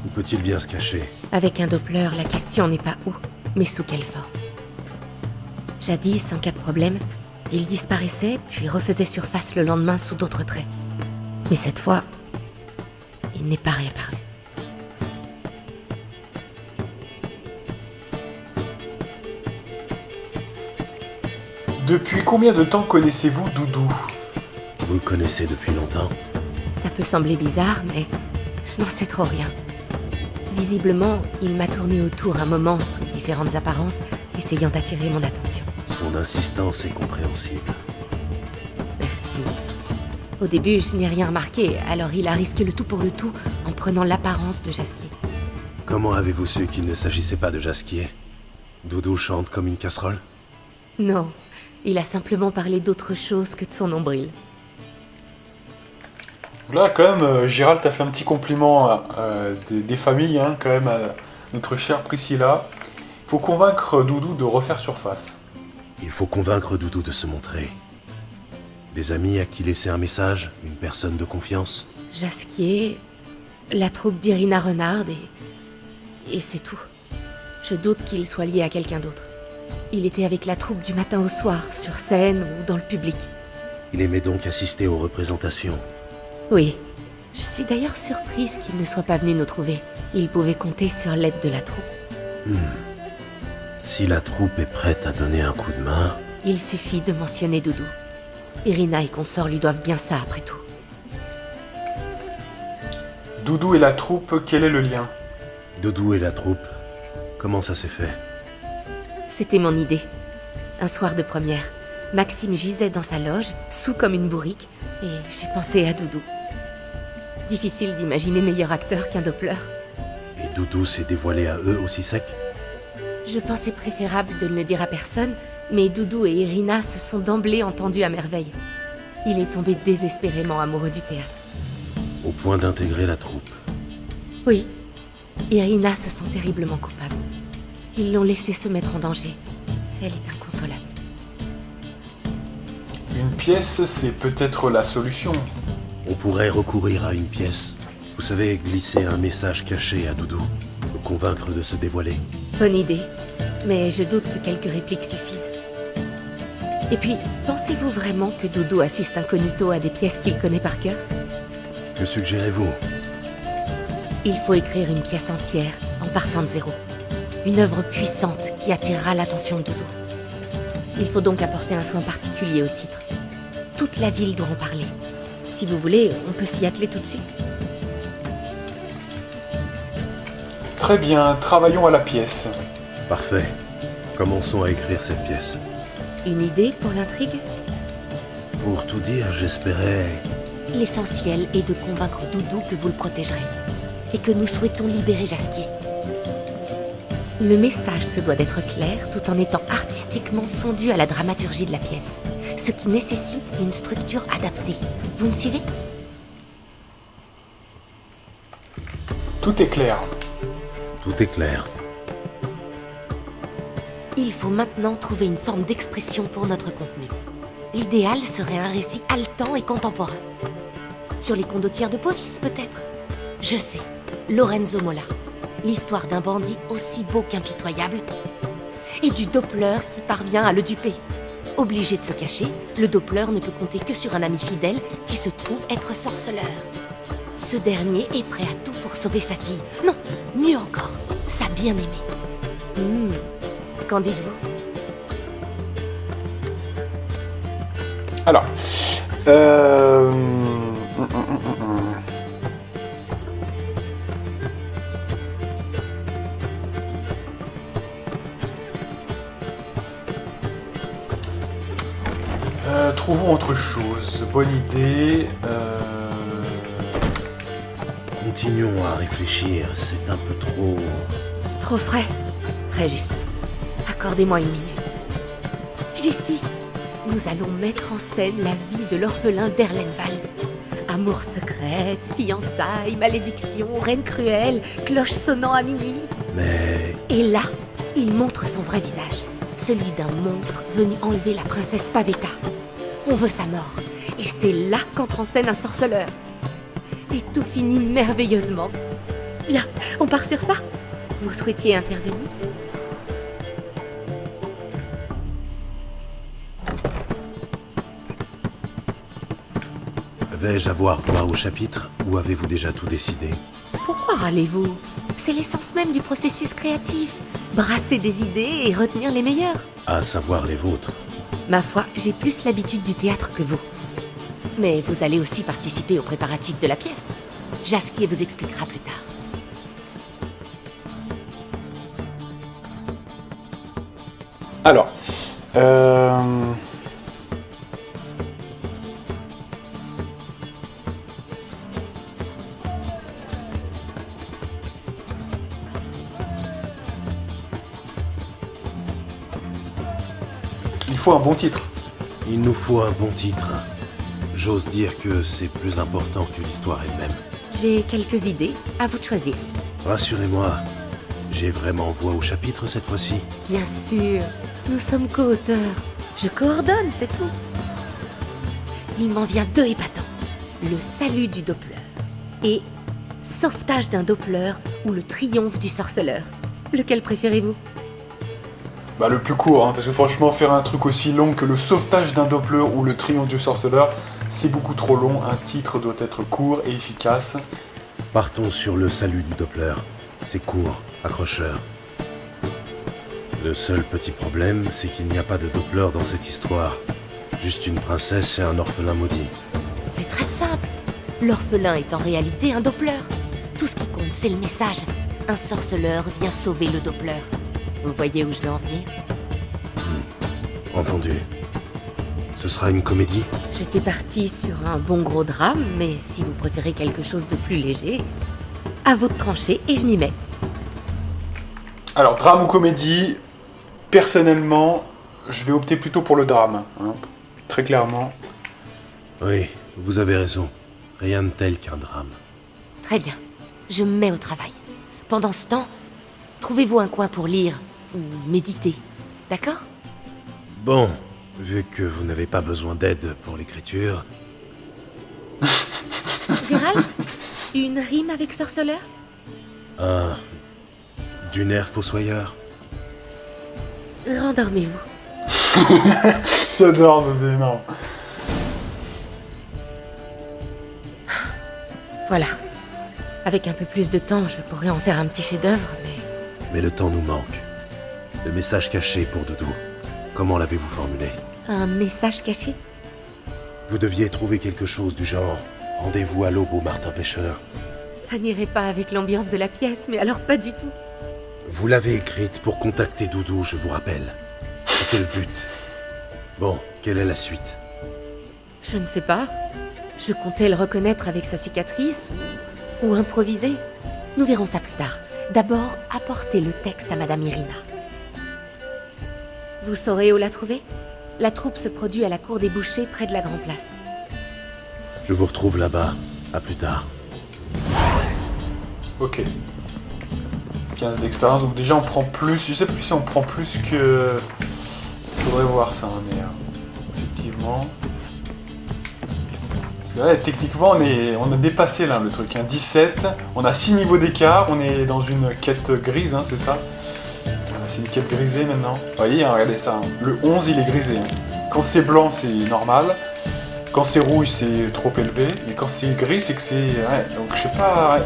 où peut-il bien se cacher? Avec un Doppler, la question n'est pas où, mais sous quelle forme. Jadis, en cas de problème, il disparaissait, puis refaisait surface le lendemain sous d'autres traits. Mais cette fois, il n'est pas réapparu. Depuis combien de temps connaissez-vous Doudou? Vous le connaissez depuis longtemps? Ça peut sembler bizarre, mais je n'en sais trop rien. Visiblement, il m'a tourné autour un moment sous différentes apparences, essayant d'attirer mon attention. Son insistance est compréhensible. Merci. Au début, je n'ai rien remarqué, alors il a risqué le tout pour le tout en prenant l'apparence de Jasquier. Comment avez-vous su qu'il ne s'agissait pas de Jasquier? Doudou chante comme une casserole? Non, il a simplement parlé d'autre chose que de son nombril. Là, quand même, Gérald t'a fait un petit compliment des familles, hein, quand même, à notre chère Priscilla. Il faut convaincre Doudou de refaire surface. Il faut convaincre Doudou de se montrer. Des amis à qui laisser un message, une personne de confiance. Jasquier, la troupe d'Irina Renard et c'est tout. Je doute qu'il soit lié à quelqu'un d'autre. Il était avec la troupe du matin au soir, sur scène ou dans le public. Il aimait donc assister aux représentations. Oui. Je suis d'ailleurs surprise qu'il ne soit pas venu nous trouver. Il pouvait compter sur l'aide de la troupe. Si la troupe est prête à donner un coup de main... Il suffit de mentionner Doudou. Irina et consorts lui doivent bien ça, après tout. Doudou et la troupe, quel est le lien? Doudou et la troupe, comment ça s'est fait? C'était mon idée. Un soir de première, Maxime gisait dans sa loge, saoul comme une bourrique, et j'ai pensé à Doudou. Difficile d'imaginer meilleur acteur qu'un Doppler. Et Doudou s'est dévoilé à eux aussi sec? Je pensais préférable de ne le dire à personne, mais Doudou et Irina se sont d'emblée entendus à merveille. Il est tombé désespérément amoureux du théâtre. Au point d'intégrer la troupe? Oui. Irina se sent terriblement coupable. Ils l'ont laissé se mettre en danger. Elle est inconsolable. Une pièce, c'est peut-être la solution. On pourrait recourir à une pièce. Vous savez, glisser un message caché à Doudou. Le convaincre de se dévoiler. Bonne idée. Mais je doute que quelques répliques suffisent. Et puis, pensez-vous vraiment que Doudou assiste incognito à des pièces qu'il connaît par cœur? Que suggérez-vous? Il faut écrire une pièce entière, en partant de zéro. Une œuvre puissante qui attirera l'attention de Doudou. Il faut donc apporter un soin particulier au titre. Toute la ville doit en parler. Si vous voulez, on peut s'y atteler tout de suite. Très bien, travaillons à la pièce. Parfait. Commençons à écrire cette pièce. Une idée pour l'intrigue? Pour tout dire, j'espérais... L'essentiel est de convaincre Doudou que vous le protégerez. Et que nous souhaitons libérer Jasquier. Le message se doit d'être clair tout en étant artistiquement fondu à la dramaturgie de la pièce. Ce qui nécessite une structure adaptée. Vous me suivez? Tout est clair. Tout est clair. Il faut maintenant trouver une forme d'expression pour notre contenu. L'idéal serait un récit haletant et contemporain. Sur les condottières de Povis, peut-être? Je sais, Lorenzo Mola. L'histoire d'un bandit aussi beau qu'impitoyable. Et du Doppler qui parvient à le duper. Obligé de se cacher, le Doppler ne peut compter que sur un ami fidèle qui se trouve être sorceleur. Ce dernier est prêt à tout pour sauver sa fille. Non, mieux encore, sa bien-aimée. Qu'en dites-vous? Alors, trouvons autre chose. Bonne idée. Continuons à réfléchir, c'est un peu trop... Trop frais. Très juste. Accordez-moi une minute. J'y suis. nous allons mettre en scène la vie de l'orphelin d'Erlenwald. Amour secrète, fiançailles, malédiction, reine cruelle, cloche sonnant à minuit. Mais... Et là, il montre son vrai visage, celui d'un monstre venu enlever la princesse Pavetta. On veut sa mort, et c'est là qu'entre en scène un sorceleur. Et tout finit merveilleusement. Bien, on part sur ça? Vous souhaitiez intervenir? Vais-je avoir voix au chapitre, ou avez-vous déjà tout décidé? Pourquoi râlez-vous? C'est l'essence même du processus créatif. Brasser des idées et retenir les meilleures. À savoir les vôtres. Ma foi, j'ai plus l'habitude du théâtre que vous. Mais vous allez aussi participer aux préparatifs de la pièce. Jasquier vous expliquera plus tard. Alors, il faut un bon titre. Il nous faut un bon titre. J'ose dire que c'est plus important que l'histoire elle-même. J'ai quelques idées, à vous de choisir. Rassurez-moi, j'ai vraiment voix au chapitre cette fois-ci. Bien sûr, nous sommes co-auteurs. Je coordonne, c'est tout. Il m'en vient 2 épatants. Le salut du Doppler et sauvetage d'un Doppler ou le triomphe du sorceleur. Lequel préférez-vous? Bah le plus court, hein, parce que franchement faire un truc aussi long que le sauvetage d'un Doppler ou le triomphe du sorceleur, c'est beaucoup trop long. Un titre doit être court et efficace. Partons sur le salut du Doppler. C'est court, accrocheur. Le seul petit problème, c'est qu'il n'y a pas de Doppler dans cette histoire. Juste une princesse et un orphelin maudit. C'est très simple. L'orphelin est en réalité un Doppler. Tout ce qui compte, c'est le message. Un sorceleur vient sauver le Doppler. Vous voyez où je veux en venir? Entendu. Ce sera une comédie? J'étais partie sur un bon gros drame, mais si vous préférez quelque chose de plus léger, à vous de trancher et je m'y mets. Alors, drame ou comédie, personnellement, je vais opter plutôt pour le drame, hein, très clairement. Oui, vous avez raison. Rien de tel qu'un drame. Très bien, je me mets au travail. Pendant ce temps, trouvez-vous un coin pour lire ou méditer, d'accord? Bon, vu que vous n'avez pas besoin d'aide pour l'écriture... Gérald, une rime avec sorceleur? Du nerf fossoyeur. Rendormez-vous. J'adore, c'est énorme. Voilà. Avec un peu plus de temps, je pourrais en faire un petit chef-d'œuvre, mais... Mais le temps nous manque. Le message caché pour Doudou. Comment l'avez-vous formulé? Un message caché? Vous deviez trouver quelque chose du genre « Rendez-vous à l'aube au Martin Pêcheur ». Ça n'irait pas avec l'ambiance de la pièce, mais alors pas du tout. Vous l'avez écrite pour contacter Doudou, je vous rappelle. C'était le but. Bon, quelle est la suite? Je ne sais pas. Je comptais le reconnaître avec sa cicatrice, ou improviser. Nous verrons ça plus tard. D'abord, apportez le texte à Madame Irina. Vous saurez où la trouver? La troupe se produit à la cour des bouchers, près de la Grand Place. Je vous retrouve là-bas. À plus tard. Ok. 15 d'expérience, donc déjà on prend plus. Je sais plus si on prend plus que... Faudrait voir ça, mais... effectivement... Parce que là, techniquement, on a dépassé là le truc. Hein. 17, on a 6 niveaux d'écart, on est dans une quête grise, hein, c'est ça? C'est une quête grisée maintenant. Vous voyez, hein, regardez ça. Hein. Le 11, il est grisé. Hein. Quand c'est blanc, c'est normal. Quand c'est rouge, c'est trop élevé. Mais quand c'est gris, c'est que c'est... Ouais, donc je sais pas... Ouais.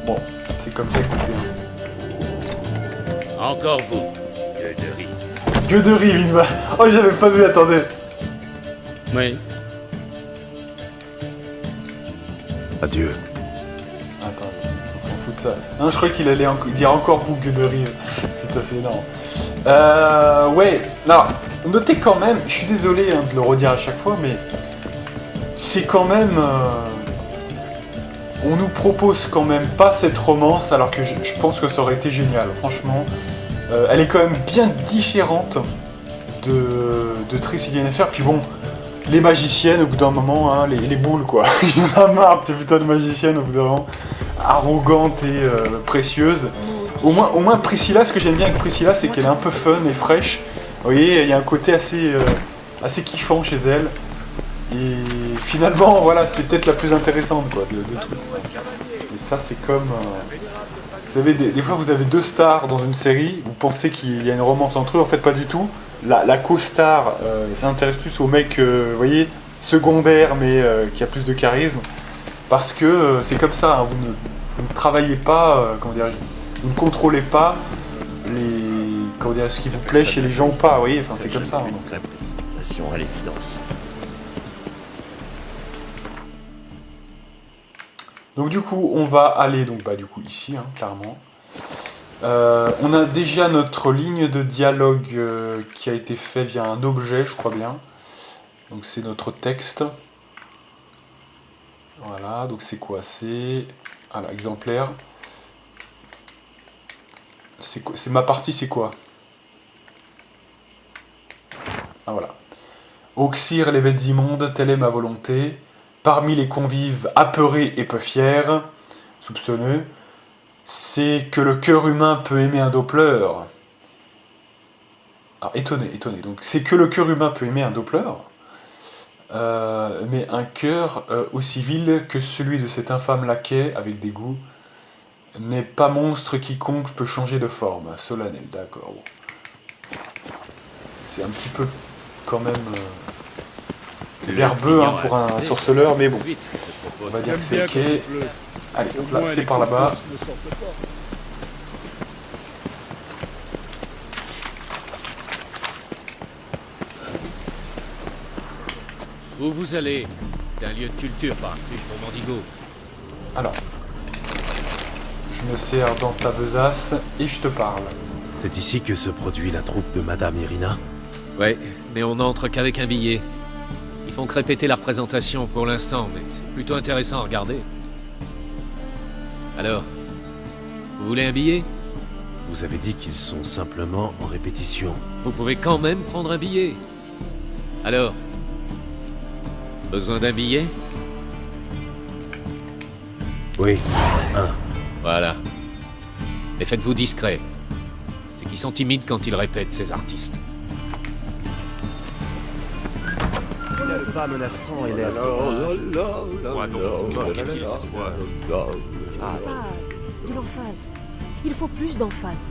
Bon, c'est comme ça, écoutez. Hein. Encore vous, gueux de riz. Gueux de riz, Vinva. Oh, j'avais pas vu, attendez. Oui. Adieu. Attends, on s'en fout de ça. Non, je croyais qu'il allait dire encore vous, gueux de riz. Putain, c'est énorme. Ouais, alors, notez quand même, je suis désolé hein, de le redire à chaque fois, mais c'est quand même... on nous propose quand même pas cette romance, alors que je pense que ça aurait été génial, franchement. Elle est quand même bien différente de Triss et Yennefer. Puis bon, les magiciennes, au bout d'un moment, hein, les boules, quoi. Il y en a marre de ces putains de magiciennes, au bout d'un moment. Arrogantes et précieuses. Au moins, Priscilla, ce que j'aime bien avec Priscilla, c'est qu'elle est un peu fun et fraîche. Vous voyez, il y a un côté assez kiffant chez elle. Et finalement, voilà, c'est peut-être la plus intéressante, quoi, de tout. Et ça, c'est comme... vous savez, des fois, vous avez deux stars dans une série, vous pensez qu'il y a une romance entre eux, en fait, pas du tout. La co-star s'intéresse plus au mec, vous voyez, secondaire, mais qui a plus de charisme. Parce que c'est comme ça, hein, vous ne travaillez pas, comment dirais-je, vous ne contrôlez pas ce qui vous plaît chez les gens ou pas, vous voyez, enfin, c'est comme ça. Hein, donc. Vraie précipitation à l'évidence. Donc du coup, on va aller ici, hein, clairement. On a déjà notre ligne de dialogue qui a été fait via un objet, je crois bien. Donc c'est notre texte. Voilà, donc c'est quoi? C'est... Voilà, exemplaire. C'est ma partie, c'est quoi? Ah voilà. Auxir les bêtes immondes, telle est ma volonté. Parmi les convives apeurés et peu fiers, soupçonneux, c'est que le cœur humain peut aimer un Doppler. Ah, étonné. Donc, c'est que le cœur humain peut aimer un Doppler, mais un cœur aussi vil que celui de cet infâme laquais avec des goûts n'est pas monstre quiconque peut changer de forme. Solennel, d'accord. C'est un petit peu quand même verbeux hein, pour un sorceleur, mais bon, on va dire que c'est ok. Allez, donc là, c'est par là-bas. Où vous allez? C'est un lieu de culture, pas un refuge pour mendigo. Alors, je me sers dans ta besace et je te parle. C'est ici que se produit la troupe de Madame Irina? Ouais, mais on n'entre qu'avec un billet. Ils font que répéter la représentation pour l'instant, mais c'est plutôt intéressant à regarder. Alors, vous voulez un billet? Vous avez dit qu'ils sont simplement en répétition. Vous pouvez quand même prendre un billet. Alors, besoin d'un billet? Oui, un. Voilà. Mais faites-vous discret. C'est qu'ils sont timides quand ils répètent, ces artistes. Pas menaçant et l'air De l'emphase. Il faut plus d'emphase.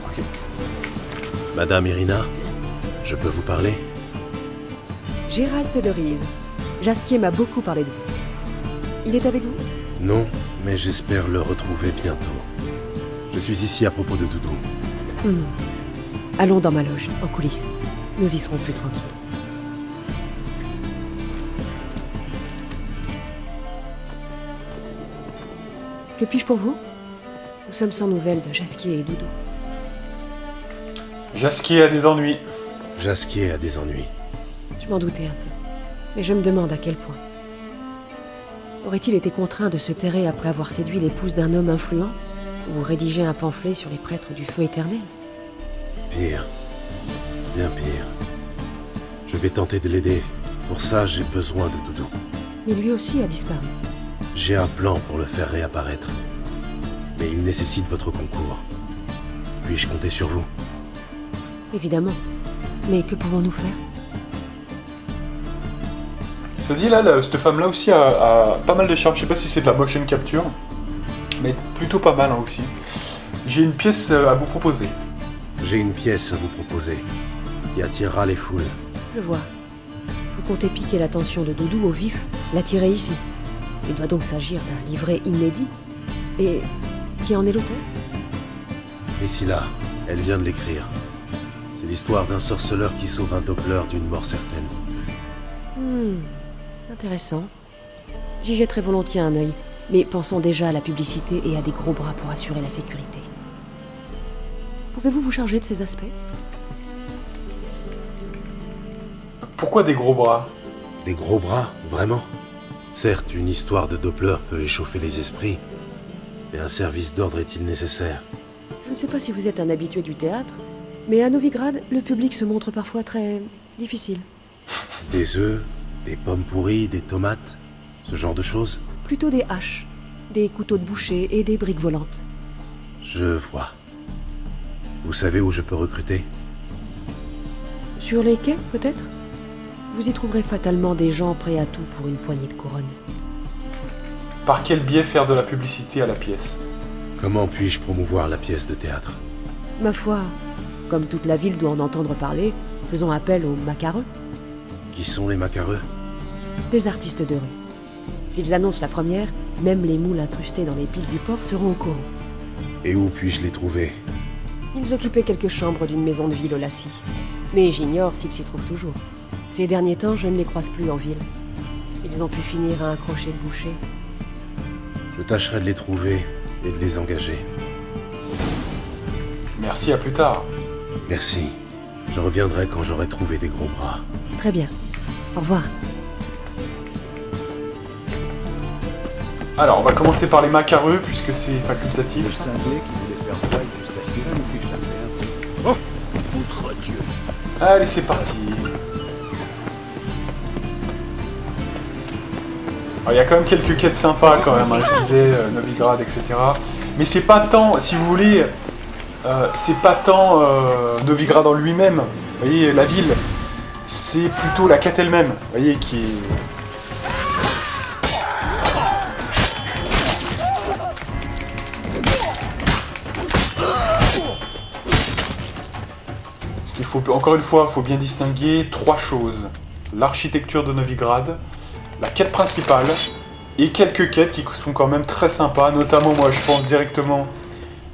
Ok. Madame Irina, je peux vous parler? Gérald de Rive. Jasquier m'a beaucoup parlé de vous. Il est avec vous? Non, mais j'espère le retrouver bientôt. Je suis ici à propos de Doudou. Allons dans ma loge, en coulisses. Nous y serons plus tranquilles. Que puis-je pour vous? Nous sommes sans nouvelles de Jasquier et Doudou. Jasquier a des ennuis. Jasquier a des ennuis. Je m'en doutais un peu. Mais je me demande à quel point. Aurait-il été contraint de se terrer après avoir séduit l'épouse d'un homme influent? Ou rédigé un pamphlet sur les prêtres du feu éternel? Pire. Bien pire. Je vais tenter de l'aider. Pour ça, j'ai besoin de Doudou. Mais lui aussi a disparu. J'ai un plan pour le faire réapparaître. Mais il nécessite votre concours. Puis-je compter sur vous? Évidemment. Mais que pouvons-nous faire? Je te dis là, cette femme-là aussi a pas mal de charme. Je sais pas si c'est de la motion capture, mais plutôt pas mal hein, aussi. J'ai une pièce à vous proposer. J'ai une pièce à vous proposer, qui attirera les foules. Je vois. Vous comptez piquer l'attention de Doudou au vif, l'attirer ici. Il doit donc s'agir d'un livret inédit. Et qui en est l'auteur? Priscilla, elle vient de l'écrire. C'est l'histoire d'un sorceleur qui sauve un Doppler d'une mort certaine. Intéressant. J'y jetterai volontiers un œil, mais pensons déjà à la publicité et à des gros bras pour assurer la sécurité. Pouvez-vous vous charger de ces aspects? Pourquoi des gros bras? Des gros bras, vraiment? Certes, une histoire de Doppler peut échauffer les esprits, mais un service d'ordre est-il nécessaire? Je ne sais pas si vous êtes un habitué du théâtre, Mais à Novigrad, le public se montre parfois très difficile. Des œufs, des pommes pourries, des tomates, ce genre de choses? Plutôt des haches, des couteaux de boucher et des briques volantes. Je vois. Vous savez où je peux recruter? Sur les quais, peut-être? Vous y trouverez fatalement des gens prêts à tout pour une poignée de couronne. Par quel biais faire de la publicité à la pièce? Comment puis-je promouvoir la pièce de théâtre? Ma foi, comme toute la ville doit en entendre parler, faisons appel aux macareux. Qui sont les macareux? Des artistes de rue. S'ils annoncent la première, même les moules incrustés dans les piles du port seront au courant. Et où puis-je les trouver? Ils occupaient quelques chambres d'une maison de ville au Lassie. Mais j'ignore s'ils s'y trouvent toujours. Ces derniers temps, je ne les croise plus en ville. Ils ont pu finir à un crochet de boucher. Je tâcherai de les trouver et de les engager. Merci, à plus tard. Merci. Je reviendrai quand j'aurai trouvé des gros bras. Très bien. Au revoir. Alors, on va commencer par les macareux, puisque c'est facultatif. Le cinglé qui voulait faire vague jusqu'à ce qu'il a nous fiche la merde. Oh, foutre Dieu. Allez, c'est parti. Alors, il y a quand même quelques quêtes sympas, quand même, hein, je disais, Novigrad, etc. Mais c'est pas tant, si vous voulez, c'est pas tant Novigrad en lui-même. Vous voyez, la ville, c'est plutôt la quête elle-même, vous voyez, qui est... Encore une fois, il faut bien distinguer trois choses. L'architecture de Novigrad, la quête principale, et quelques quêtes qui sont quand même très sympas. Notamment, moi, je pense directement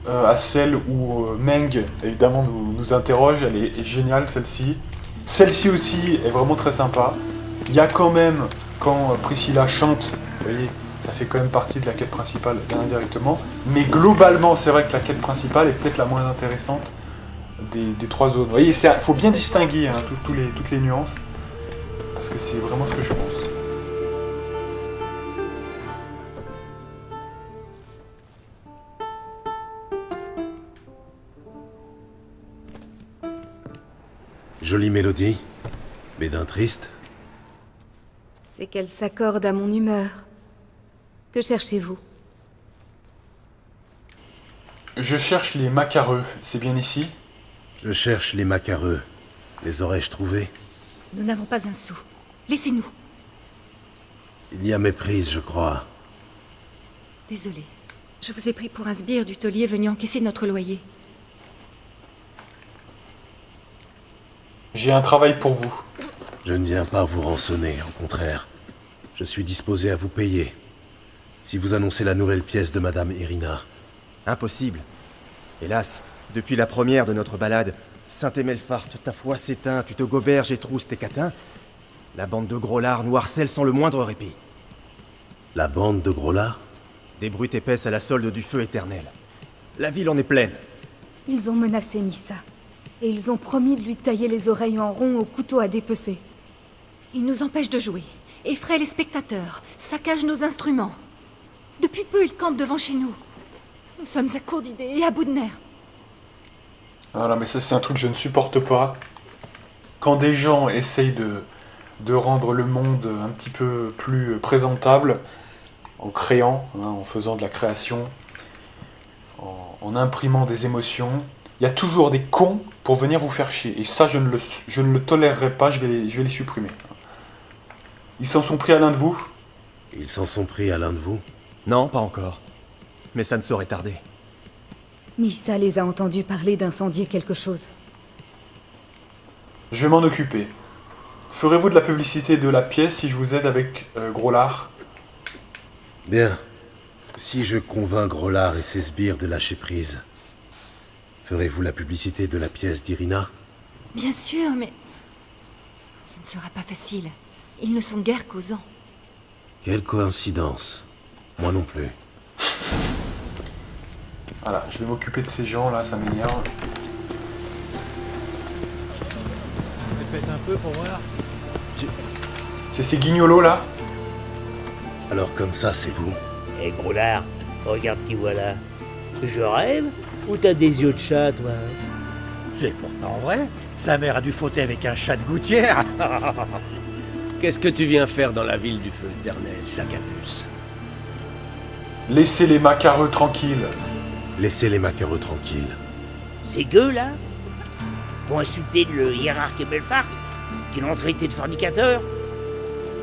à celle où Meng, évidemment, nous interroge. Elle est géniale, celle-ci. Celle-ci aussi est vraiment très sympa. Il y a quand même, quand Priscilla chante, vous voyez, ça fait quand même partie de la quête principale, bien indirectement. Mais globalement, c'est vrai que la quête principale est peut-être la moins intéressante des trois zones. Vous voyez, il faut bien distinguer hein, toutes les nuances, parce que c'est vraiment ce que je pense. Jolie mélodie, mais d'un triste. C'est qu'elle s'accorde à mon humeur. Que cherchez-vous? Je cherche les macareux, c'est bien ici? Je cherche les macareux. Les aurais-je trouvés? Nous n'avons pas un sou. Laissez-nous. Il y a méprise, je crois. Désolé. Je vous ai pris pour un sbire du taulier venu encaisser notre loyer. J'ai un travail pour vous. Je ne viens pas vous rançonner, au contraire. Je suis disposé à vous payer. Si vous annoncez la nouvelle pièce de Madame Irina. Impossible. Hélas, depuis la première de notre balade, Saint-Emelfart, ta foi s'éteint, tu te goberges et trousses tes catins. La bande de grollards nous harcèle sans le moindre répit. La bande de grollards? Des brutes épaisses à la solde du feu éternel. La ville en est pleine. Ils ont menacé Nissa. Et ils ont promis de lui tailler les oreilles en rond au couteau à dépecer. Ils nous empêchent de jouer, effraient les spectateurs, saccagent nos instruments. Depuis peu, ils campent devant chez nous. Nous sommes à court d'idées et à bout de nerfs. Voilà, mais ça c'est un truc que je ne supporte pas. Quand des gens essayent de rendre le monde un petit peu plus présentable, en créant, hein, en faisant de la création, en imprimant des émotions, il y a toujours des cons pour venir vous faire chier. Et ça, je ne le tolérerai pas, je vais les supprimer. Ils s'en sont pris à l'un de vous? Ils s'en sont pris à l'un de vous? Non, pas encore. Mais ça ne saurait tarder. Nissa les a entendus parler d'incendier quelque chose. Je vais m'en occuper. Ferez-vous de la publicité de la pièce si je vous aide avec Groslard? Bien. Si je convainc Groslard et ses sbires de lâcher prise, ferez-vous la publicité de la pièce d'Irina? Bien sûr, mais... ce ne sera pas facile. Ils ne sont guère causants. Quelle coïncidence. Moi non plus. Voilà, je vais m'occuper de ces gens là, ça m'énerve. Répète un peu pour voir. C'est ces guignolos là? Alors comme ça, c'est vous? Eh Groslard, regarde qui voilà. Je rêve? Ou t'as des yeux de chat, toi? C'est pourtant vrai. Sa mère a dû fauter avec un chat de gouttière. Qu'est-ce que tu viens faire dans la ville du feu éternel, sac à puce? Laissez les macareux tranquilles. Laissez les macareux tranquilles. Ces gueux, là, vont insulter le hiérarque Belfart, qui l'ont traité de fornicateur.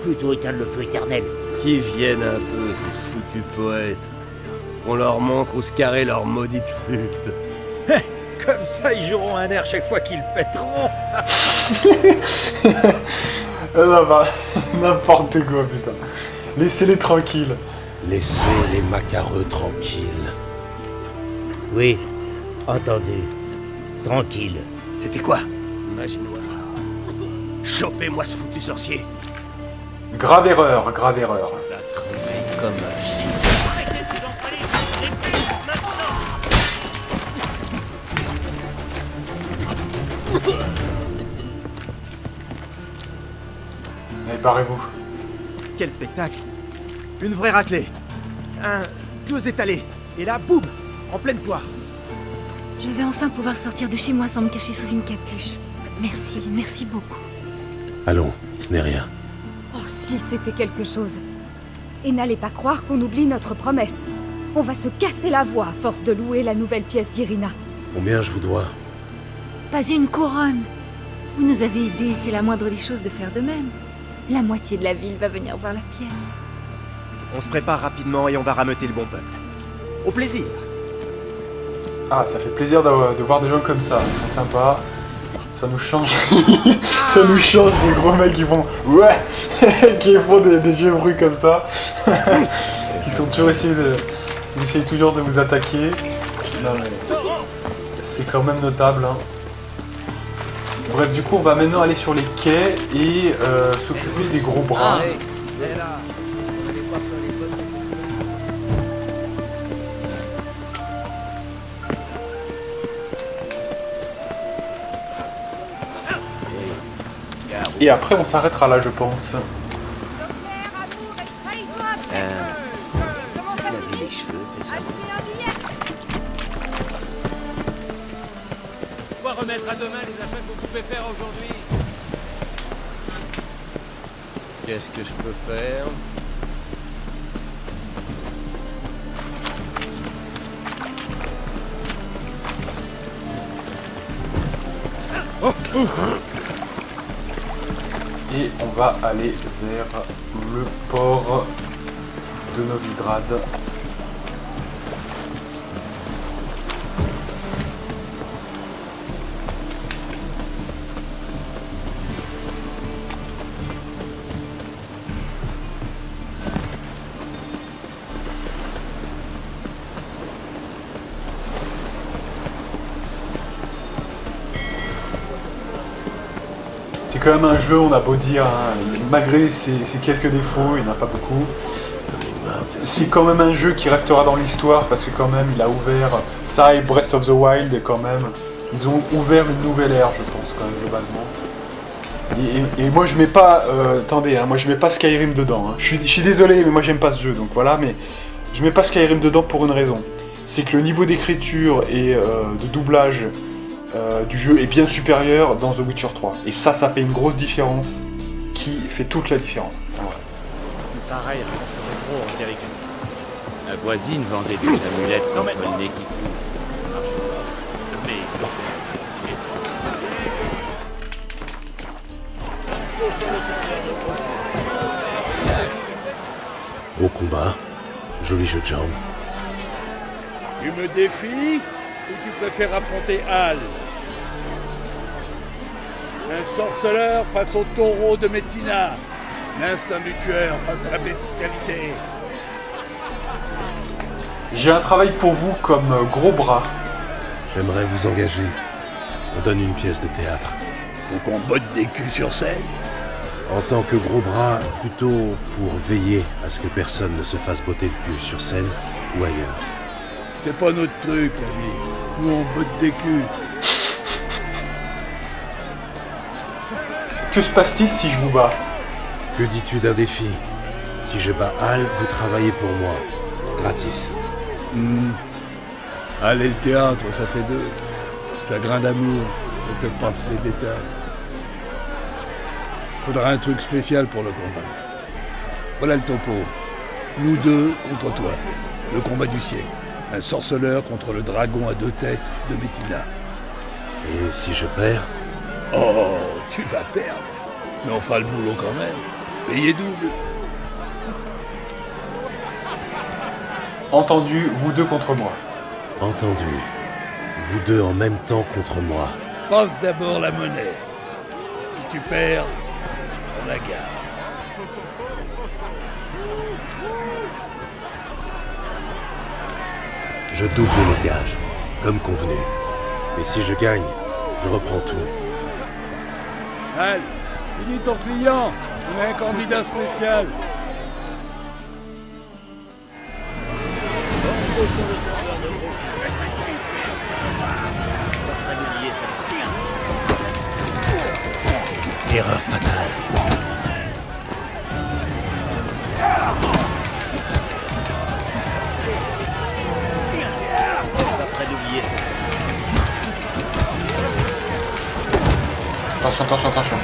Plutôt éteindre le feu éternel. Qui viennent un peu, ces foutus poètes. On leur montre où se carrer leur maudite flûte. Comme ça, ils joueront un air chaque fois qu'ils pèteront. Là, bah, n'importe quoi, putain. Laissez-les tranquilles. Laissez les macareux tranquilles. Oui, entendu. Tranquille. C'était quoi? Magie noire. Chopez-moi ce foutu sorcier. Grave erreur, grave erreur. Comme un chien. Allez, barrez-vous. Quel spectacle! Une vraie raclée! Deux étalés! Et là, boum! En pleine poire! Je vais enfin pouvoir sortir de chez moi sans me cacher sous une capuche. Merci, merci beaucoup. Allons, ce n'est rien. Oh, si c'était quelque chose. Et n'allez pas croire qu'on oublie notre promesse. On va se casser la voix à force de louer la nouvelle pièce d'Irina. Combien je vous dois? Pas une couronne. Vous nous avez aidés, c'est la moindre des choses de faire de même. La moitié de la ville va venir voir la pièce. On se prépare rapidement et on va rameuter le bon peuple. Au plaisir! Ah, ça fait plaisir de voir des gens comme ça. Ils sont sympas. Ça nous change. Ça nous change des gros mecs qui font ouais, qui font des vieux bruits comme ça. Qui sont toujours ils essayent toujours de vous attaquer. Non mais c'est quand même notable. Hein. Bref, du coup, on va maintenant aller sur les quais et s'occuper des gros bras. Et après, on s'arrêtera là, je pense. Laver les cheveux, ça. On va remettre à demain les achats que vous pouvez faire aujourd'hui. Qu'est-ce que je peux faire? Et on va aller vers le port de Novigrad. C'est quand même un jeu, on a beau dire, hein, malgré ses quelques défauts, il n'y en a pas beaucoup. C'est quand même un jeu qui restera dans l'histoire parce que quand même il a ouvert ça et Breath of the Wild et quand même ils ont ouvert une nouvelle ère, je pense quand même globalement. Et moi je mets pas, attendez, hein, moi je mets pas Skyrim dedans. Hein. Je suis désolé, mais moi j'aime pas ce jeu, donc voilà. Mais je mets pas Skyrim dedans pour une raison, c'est que le niveau d'écriture et de doublage du jeu est bien supérieur dans The Witcher 3. Et ça fait une grosse différence qui fait toute la différence. Voilà. Pareil, c'est gros en série. La voisine vendait des amulettes contre le nez qui coule. Au combat, joli jeu de jambes. Tu me défies ou tu préfères affronter Hal? Un sorceleur face au taureau de Métina. L'instinct du tueur face à la bestialité. J'ai un travail pour vous comme gros bras. J'aimerais vous engager. On donne une pièce de théâtre. Faut qu'on botte des culs sur scène. En tant que gros bras, plutôt pour veiller à ce que personne ne se fasse botter le cul sur scène ou ailleurs. C'est pas notre truc, l'ami. Nous, on botte des culs. Que se passe-t-il si je vous bats? Que dis-tu d'un défi? Si je bats Hal, vous travaillez pour moi. Gratis. Hal et le théâtre, ça fait deux. Chagrin d'amour, je te passe les détails. Faudra un truc spécial pour le convaincre. Voilà le topo. Nous deux contre toi. Le combat du siècle. Un sorceleur contre le dragon à 2 têtes de Métina. Et si je perds? Oh, tu vas perdre. Mais on fera le boulot quand même. Payé double. Entendu, vous deux contre moi. Entendu. Vous deux en même temps contre moi. Passe d'abord la monnaie. Si tu perds, on la garde. Je double le gage, comme convenu. Mais si je gagne, je reprends tout. Al, finis ton client. On a un candidat spécial. Erreur fatale. Attention, attention, attention.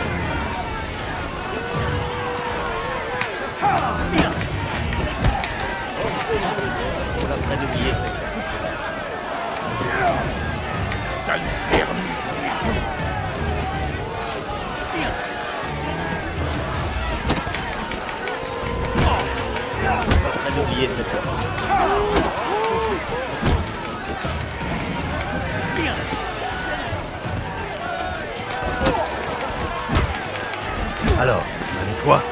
Sale vermi. Oubliez cette partie. Alors, on a les foi.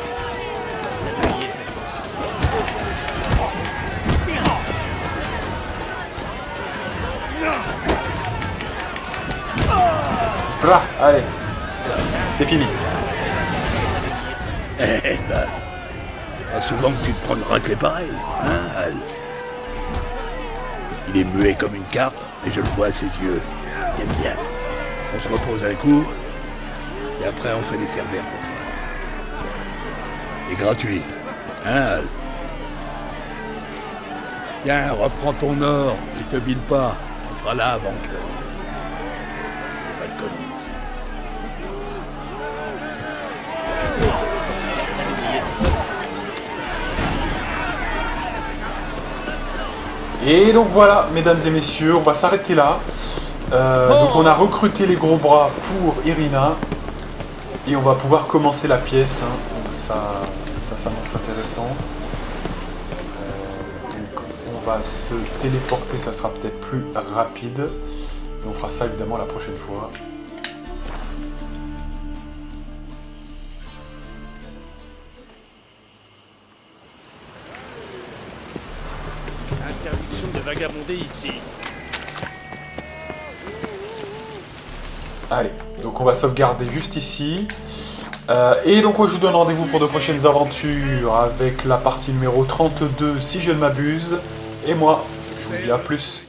Là, allez. C'est fini. Eh ben, pas souvent que tu te prends une raclée pareille, hein, Al? Il est muet comme une carpe, mais je le vois à ses yeux. Il t'aime bien. On se repose un coup, et après on fait des cerbères pour toi. Et gratuit, hein, Al? Tiens, reprends ton or, et te bile pas. On sera là avant que... Pas de conneries. Et donc voilà, mesdames et messieurs, on va s'arrêter là. Donc on a recruté les gros bras pour Irina. Et on va pouvoir commencer la pièce. Hein. Donc ça s'annonce intéressant. Donc on va se téléporter, ça sera peut-être plus rapide. Et on fera ça évidemment la prochaine fois. Interdiction de vagabonder ici. Allez, donc on va sauvegarder juste ici. Et donc je vous donne rendez-vous pour de prochaines aventures avec la partie numéro 32 si je ne m'abuse. Et moi, je vous dis à plus.